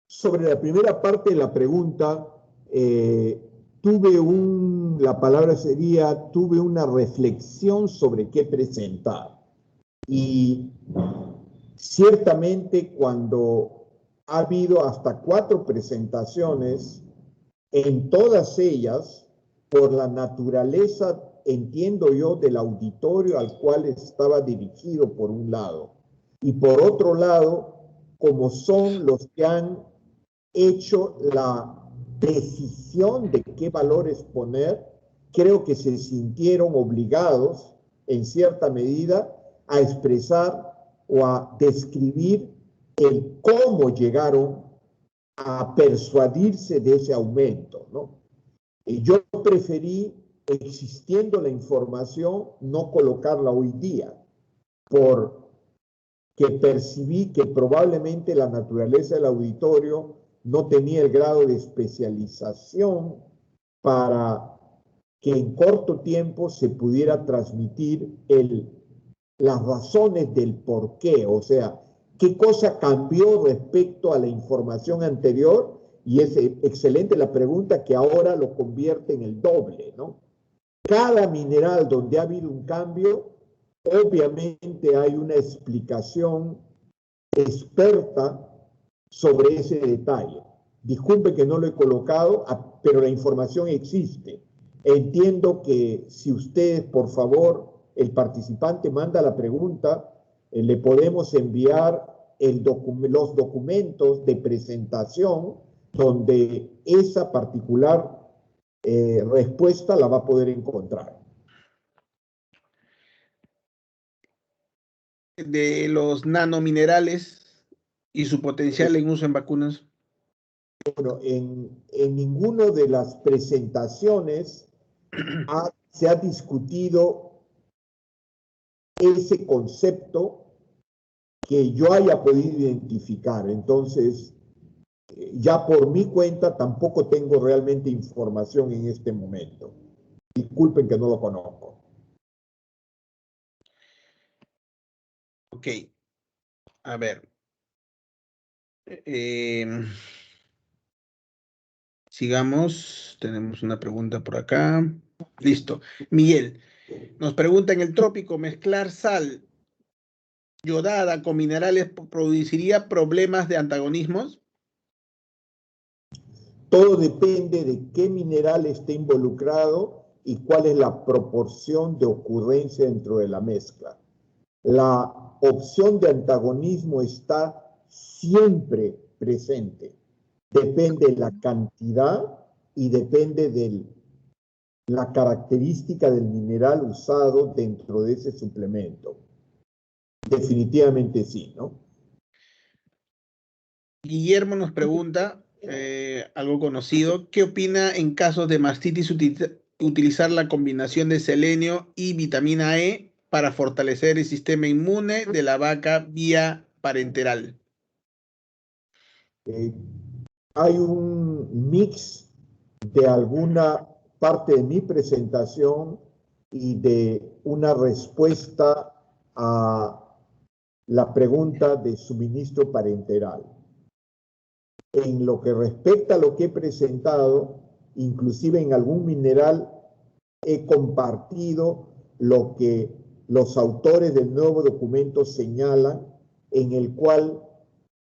Sobre la primera parte de la pregunta, tuve una reflexión sobre qué presentar. Y ciertamente cuando ha habido hasta 4 presentaciones, en todas ellas, por la naturaleza, entiendo yo, del auditorio al cual estaba dirigido por un lado, y por otro lado, como son los que han hecho la decisión de qué valores poner, creo que se sintieron obligados, en cierta medida, a expresar o a describir el cómo llegaron a persuadirse de ese aumento, ¿no? Y yo preferí, existiendo la información, no colocarla hoy día, porque percibí que probablemente la naturaleza del auditorio no tenía el grado de especialización para que en corto tiempo se pudiera transmitir las razones del por qué, o sea, qué cosa cambió respecto a la información anterior, y es excelente la pregunta que ahora lo convierte en el doble, ¿no? Cada mineral donde ha habido un cambio, obviamente hay una explicación experta sobre ese detalle. Disculpe que no lo he colocado, pero la información existe. Entiendo que si ustedes, por favor, el participante manda la pregunta, le podemos enviar los documentos de presentación donde esa particular respuesta la va a poder encontrar. De los nanominerales y su potencial en uso en vacunas. Bueno, en ninguna de las presentaciones se ha discutido ese concepto que yo haya podido identificar. Entonces, ya por mi cuenta tampoco tengo realmente información en este momento. Disculpen que no lo conozco. Ok. A ver. Sigamos. Tenemos una pregunta por acá. Listo. Miguel nos pregunta, ¿en el trópico mezclar sal yodada con minerales produciría problemas de antagonismos? Todo depende de qué mineral esté involucrado y cuál es la proporción de ocurrencia dentro de la mezcla. La opción de antagonismo está siempre presente. Depende de la cantidad y depende de la característica del mineral usado dentro de ese suplemento. Definitivamente sí, ¿no? Guillermo nos pregunta, algo conocido, ¿qué opina en casos de mastitis utilizar la combinación de selenio y vitamina E para fortalecer el sistema inmune de la vaca vía parenteral? Hay un mix de alguna parte de mi presentación y de una respuesta a la pregunta de suministro parenteral. En lo que respecta a lo que he presentado, inclusive en algún mineral he compartido lo que los autores del nuevo documento señalan, en el cual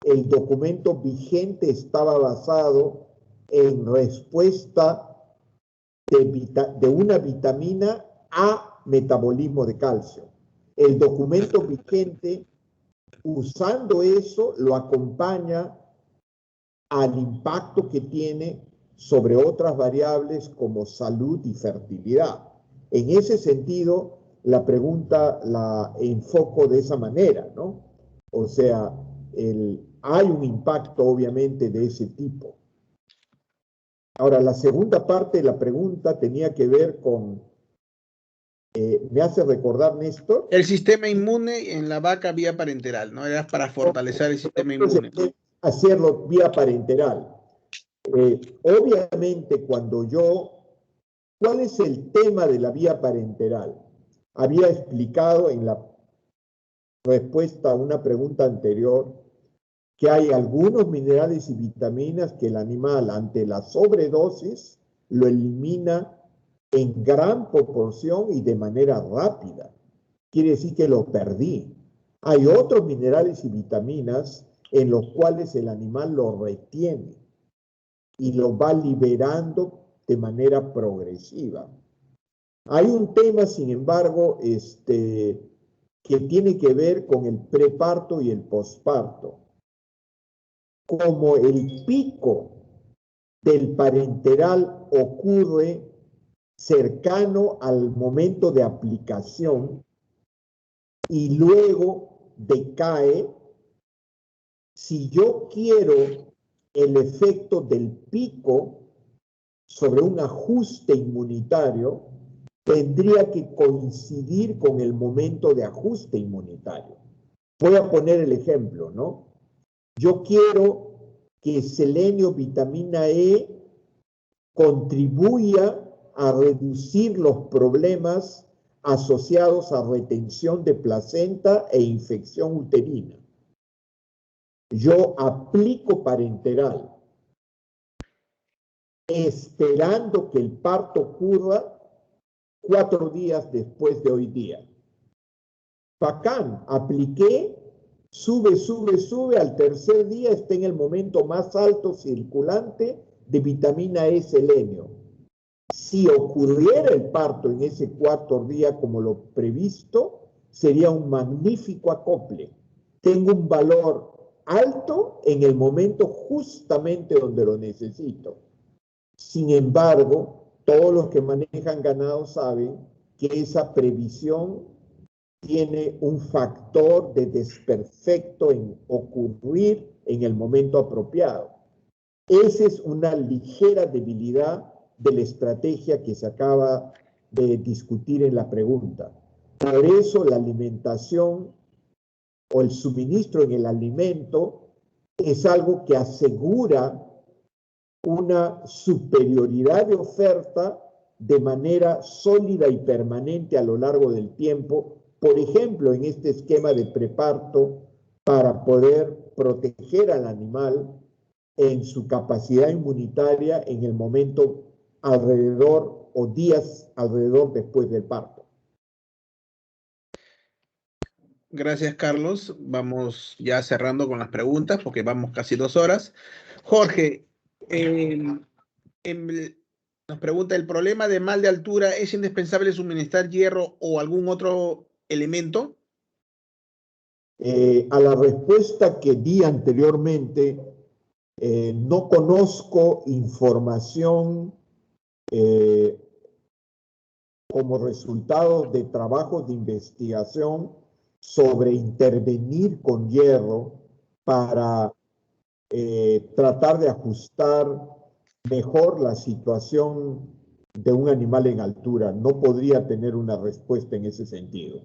el documento vigente estaba basado en respuesta de una vitamina a metabolismo de calcio. El documento vigente, usando eso, lo acompaña al impacto que tiene sobre otras variables como salud y fertilidad. En ese sentido, la pregunta la enfoco de esa manera, ¿no? O sea, hay un impacto obviamente de ese tipo. Ahora, la segunda parte de la pregunta tenía que ver con, me hace recordar, Néstor. El sistema inmune en la vaca vía parenteral, ¿no? Era para fortalecer el sistema inmune. Hacerlo vía parenteral. Obviamente, ¿cuál es el tema de la vía parenteral? Había explicado en la respuesta a una pregunta anterior que hay algunos minerales y vitaminas que el animal ante la sobredosis lo elimina en gran proporción y de manera rápida. Quiere decir que lo perdí. Hay otros minerales y vitaminas en los cuales el animal lo retiene y lo va liberando de manera progresiva. Hay un tema, sin embargo, que tiene que ver con el preparto y el posparto. Como el pico del parenteral ocurre cercano al momento de aplicación y luego decae, si yo quiero el efecto del pico sobre un ajuste inmunitario, tendría que coincidir con el momento de ajuste inmunitario. Voy a poner el ejemplo, ¿no? Yo quiero que selenio, vitamina E, contribuya a reducir los problemas asociados a retención de placenta e infección uterina. Yo aplico parenteral, esperando que el parto ocurra 4 días después de hoy día. Bacán, apliqué, sube, al tercer día está en el momento más alto circulante de vitamina E selenio. Si ocurriera el parto en ese 4 día como lo previsto, sería un magnífico acople. Tengo un valor alto en el momento justamente donde lo necesito. Sin embargo, todos los que manejan ganado saben que esa previsión tiene un factor de desperfecto en ocurrir en el momento apropiado. Esa es una ligera debilidad de la estrategia que se acaba de discutir en la pregunta. Por eso la alimentación o el suministro en el alimento es algo que asegura una superioridad de oferta de manera sólida y permanente a lo largo del tiempo, por ejemplo, en este esquema de preparto para poder proteger al animal en su capacidad inmunitaria en el momento alrededor o días alrededor después del parto. Gracias, Carlos. Vamos ya cerrando con las preguntas porque vamos casi 2 horas. Jorge, nos pregunta, ¿el problema de mal de altura es indispensable suministrar hierro o algún otro elemento? A la respuesta que di anteriormente, no conozco información como resultado de trabajos de investigación sobre intervenir con hierro para tratar de ajustar mejor la situación de un animal en altura. No podría tener una respuesta en ese sentido.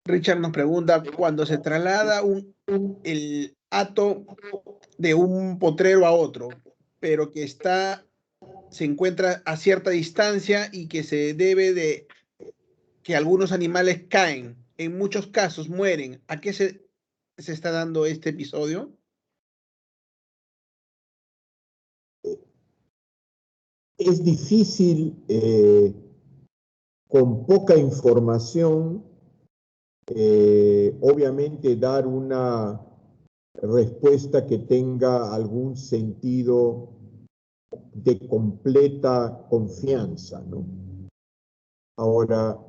Richard nos pregunta, cuando se traslada el hato de un potrero a otro, pero que se encuentra a cierta distancia y que se debe de que algunos animales caen, en muchos casos mueren. ¿A qué se está dando este episodio? Es difícil, con poca información, obviamente dar una respuesta que tenga algún sentido de completa confianza, ¿no? Ahora,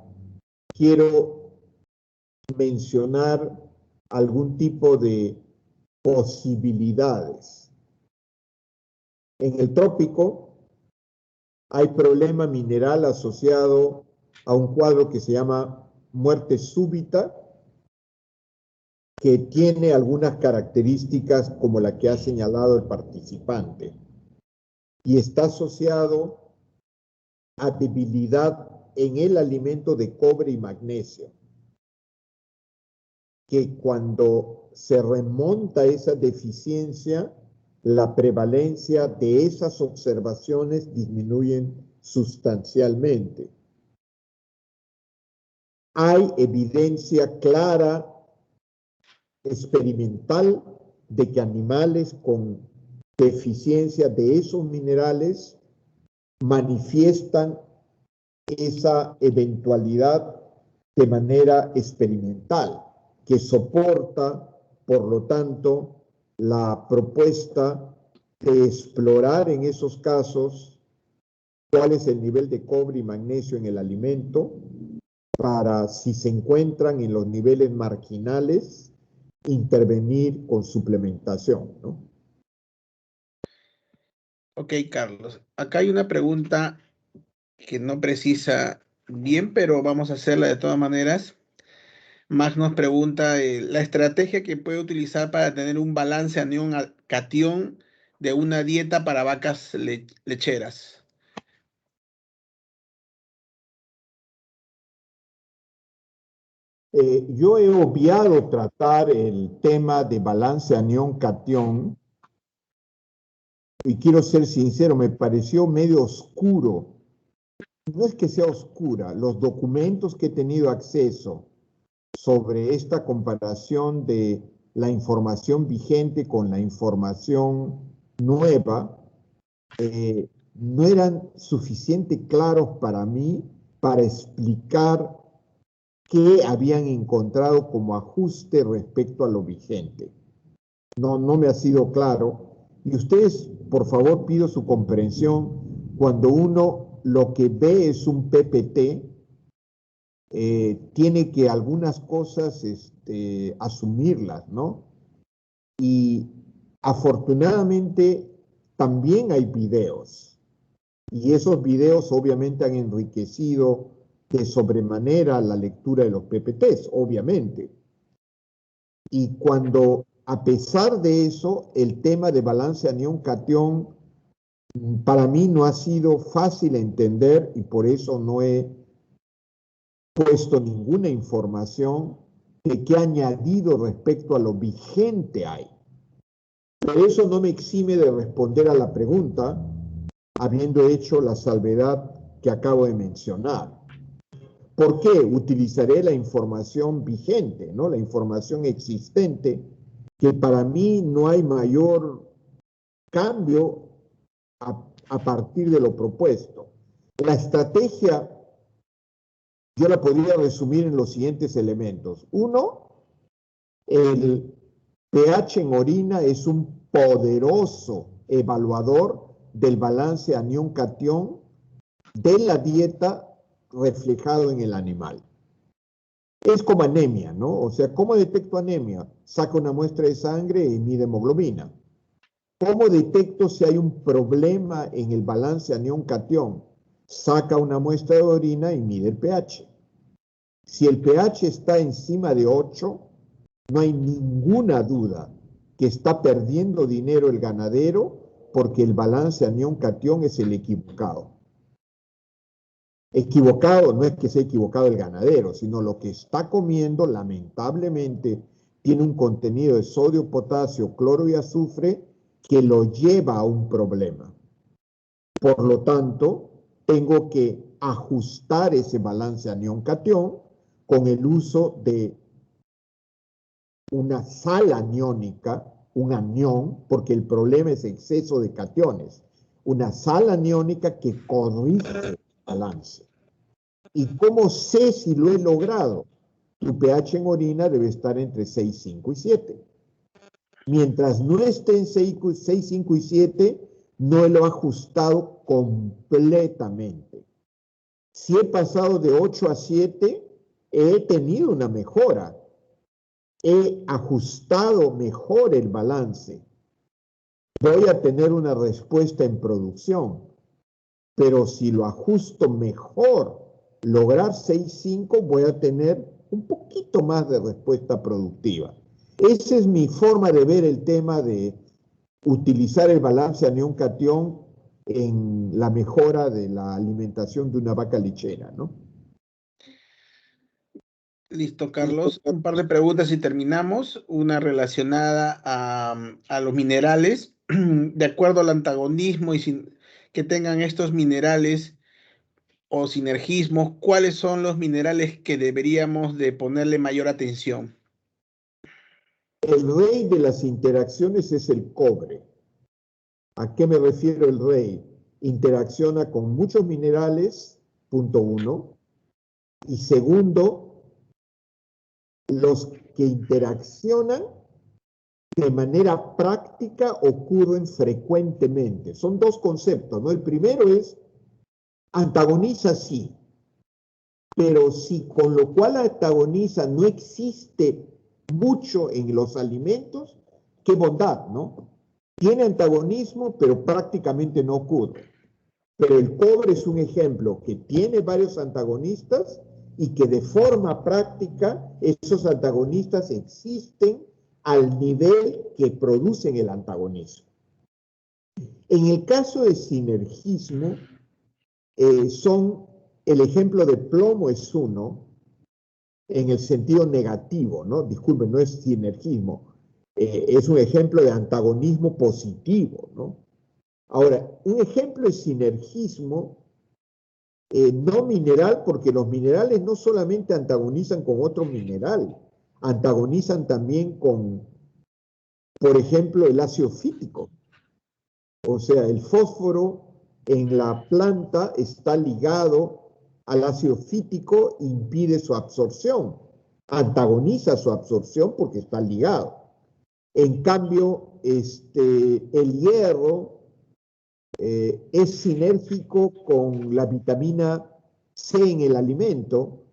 quiero mencionar algún tipo de posibilidades. En el trópico hay problema mineral asociado a un cuadro que se llama muerte súbita, que tiene algunas características como la que ha señalado el participante y está asociado a debilidad en el alimento de cobre y magnesio, que cuando se remonta esa deficiencia, la prevalencia de esas observaciones disminuyen sustancialmente. Hay evidencia clara, experimental, de que animales con deficiencia de esos minerales manifiestan esa eventualidad de manera experimental, que soporta, por lo tanto, la propuesta de explorar en esos casos cuál es el nivel de cobre y magnesio en el alimento, para, si se encuentran en los niveles marginales, intervenir con suplementación, ¿no? Ok, Carlos. Acá hay una pregunta que no precisa bien, pero vamos a hacerla de todas maneras. Max nos pregunta la estrategia que puede utilizar para tener un balance anión-catión de una dieta para vacas lecheras. Yo he obviado tratar el tema de balance anión-catión y quiero ser sincero, me pareció medio oscuro. No es que sea oscura, los documentos que he tenido acceso sobre esta comparación de la información vigente con la información nueva, no eran suficientemente claros para mí para explicar qué habían encontrado como ajuste respecto a lo vigente. No me ha sido claro. Y ustedes, por favor, pido su comprensión. Cuando uno lo que ve es un PPT, tiene que algunas cosas asumirlas, ¿no? Y afortunadamente también hay videos. Y esos videos obviamente han enriquecido de sobremanera la lectura de los PPTs, obviamente. Y cuando, a pesar de eso, el tema de balance anión-catión para mí no ha sido fácil entender y por eso no he puesto ninguna información de qué añadido respecto a lo vigente hay. Pero eso no me exime de responder a la pregunta, habiendo hecho la salvedad que acabo de mencionar. ¿Por qué? Utilizaré la información vigente, ¿no? La información existente, que para mí no hay mayor cambio a partir de lo propuesto. La estrategia yo la podría resumir en los siguientes elementos. Uno, el pH en orina es un poderoso evaluador del balance anión-catión de la dieta reflejado en el animal. Es como anemia, ¿no? O sea, ¿cómo detecto anemia? Saco una muestra de sangre y mide hemoglobina. ¿Cómo detecto si hay un problema en el balance anión-catión? Saca una muestra de orina y mide el pH. Si el pH está encima de 8, no hay ninguna duda que está perdiendo dinero el ganadero porque el balance anión-catión es el equivocado. Equivocado no es que sea equivocado el ganadero, sino lo que está comiendo, lamentablemente, tiene un contenido de sodio, potasio, cloro y azufre que lo lleva a un problema. Por lo tanto, tengo que ajustar ese balance anión-catión con el uso de una sal aniónica, un anión, porque el problema es exceso de cationes, una sal aniónica que corrige el balance. ¿Y cómo sé si lo he logrado? Tu pH en orina debe estar entre 6, 5 y 7. Mientras no esté en 6, 5 y 7, no lo he ajustado completamente. Si he pasado de 8 a 7, he tenido una mejora. He ajustado mejor el balance. Voy a tener una respuesta en producción. Pero si lo ajusto mejor, lograr 6,5, voy a tener un poquito más de respuesta productiva. Esa es mi forma de ver el tema de utilizar el balance anión-catión en la mejora de la alimentación de una vaca lechera, ¿no? Listo, Carlos. Un par de preguntas y terminamos. Una relacionada a los minerales. De acuerdo al antagonismo y que tengan estos minerales o sinergismos, ¿cuáles son los minerales que deberíamos de ponerle mayor atención? El rey de las interacciones es el cobre. ¿A qué me refiero el rey? Interacciona con muchos minerales, punto 1. Y segundo, los que interaccionan de manera práctica ocurren frecuentemente. Son dos conceptos, ¿no? El primero es, antagoniza sí, pero si con lo cual antagoniza no existe mucho en los alimentos, qué bondad, ¿no? Tiene antagonismo, pero prácticamente no ocurre. Pero el cobre es un ejemplo que tiene varios antagonistas y que de forma práctica esos antagonistas existen al nivel que producen el antagonismo. En el caso de sinergismo, el ejemplo de plomo es uno, en el sentido negativo, ¿no? Disculpen, no es sinergismo, es un ejemplo de antagonismo positivo, ¿no? Ahora, un ejemplo de sinergismo no mineral, porque los minerales no solamente antagonizan con otro mineral, antagonizan también con, por ejemplo, el ácido fítico. O sea, el fósforo en la planta está ligado al ácido fítico, impide su absorción, antagoniza su absorción porque está ligado. En cambio, el hierro es sinérgico con la vitamina C en el alimento,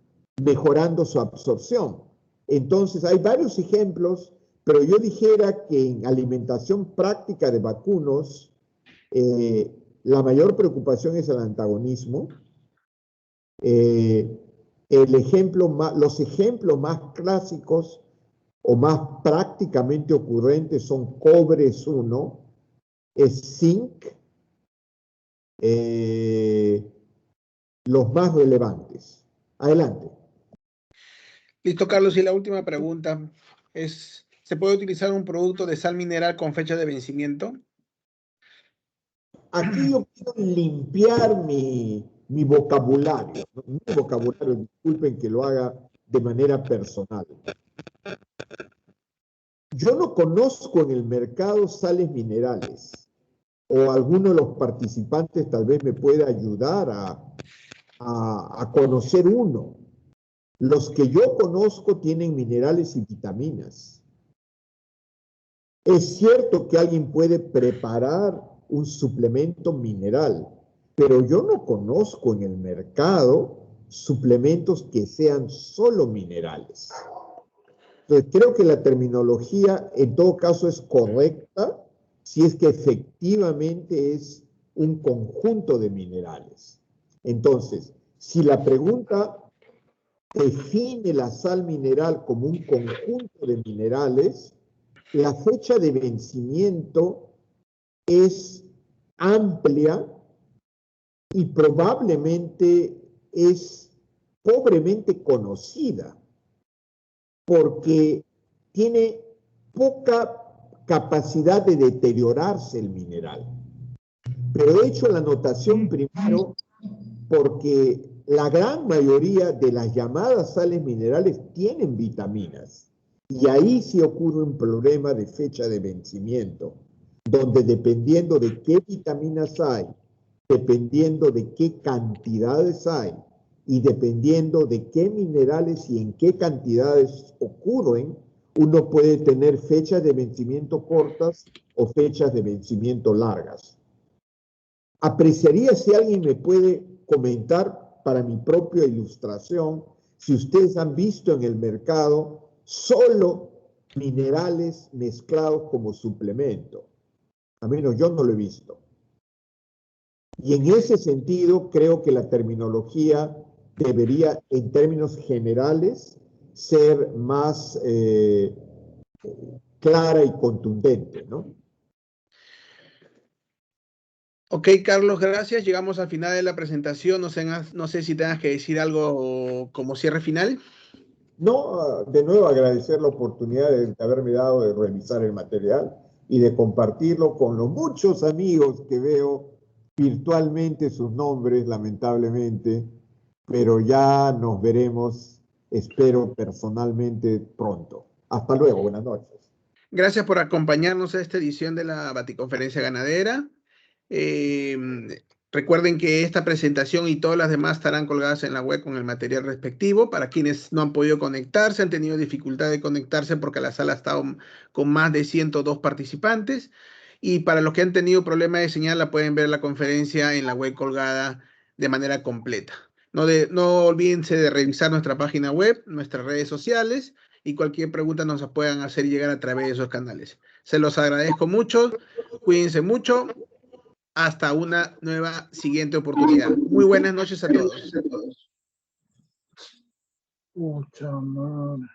mejorando su absorción. Entonces, hay varios ejemplos, pero yo dijera que en alimentación práctica de vacunos, la mayor preocupación es el antagonismo. Los ejemplos más clásicos o más prácticamente ocurrentes son cobre es uno, es zinc, los más relevantes. Adelante. Listo, Carlos. Y la última pregunta es, ¿se puede utilizar un producto de sal mineral con fecha de vencimiento? Aquí yo quiero limpiar mi vocabulario, ¿no? Mi vocabulario, disculpen que lo haga de manera personal. Yo no conozco en el mercado sales minerales, o alguno de los participantes tal vez me pueda ayudar a conocer uno. Los que yo conozco tienen minerales y vitaminas. Es cierto que alguien puede preparar un suplemento mineral, pero yo no conozco en el mercado suplementos que sean solo minerales. Entonces, creo que la terminología en todo caso es correcta si es que efectivamente es un conjunto de minerales. Entonces, si la pregunta define la sal mineral como un conjunto de minerales, la fecha de vencimiento es amplia y probablemente es pobremente conocida porque tiene poca capacidad de deteriorarse el mineral. Pero he hecho la anotación primero porque la gran mayoría de las llamadas sales minerales tienen vitaminas. Y ahí sí ocurre un problema de fecha de vencimiento, donde dependiendo de qué vitaminas hay, dependiendo de qué cantidades hay y dependiendo de qué minerales y en qué cantidades ocurren, uno puede tener fechas de vencimiento cortas o fechas de vencimiento largas. Apreciaría si alguien me puede comentar para mi propia ilustración si ustedes han visto en el mercado solo minerales mezclados como suplemento. A menos yo no lo he visto. Y en ese sentido, creo que la terminología debería, en términos generales, ser más clara y contundente, ¿no? Ok, Carlos, gracias. Llegamos al final de la presentación. No sé si tengas que decir algo como cierre final. No, de nuevo agradecer la oportunidad de haberme dado de revisar el material y de compartirlo con los muchos amigos que veo virtualmente sus nombres, lamentablemente, pero ya nos veremos, espero personalmente pronto. Hasta luego, buenas noches. Gracias por acompañarnos a esta edición de la Baticonferencia Ganadera. Recuerden que esta presentación y todas las demás estarán colgadas en la web con el material respectivo. Para quienes no han podido conectarse, han tenido dificultad de conectarse porque la sala ha estado con más de 102 participantes. Y para los que han tenido problema de señal, la pueden ver la conferencia en la web colgada de manera completa. No olvídense de revisar nuestra página web, nuestras redes sociales y cualquier pregunta nos la puedan hacer llegar a través de esos canales. Se los agradezco mucho. Cuídense mucho. Hasta una nueva siguiente oportunidad. Muy buenas noches a todos. Pucha madre.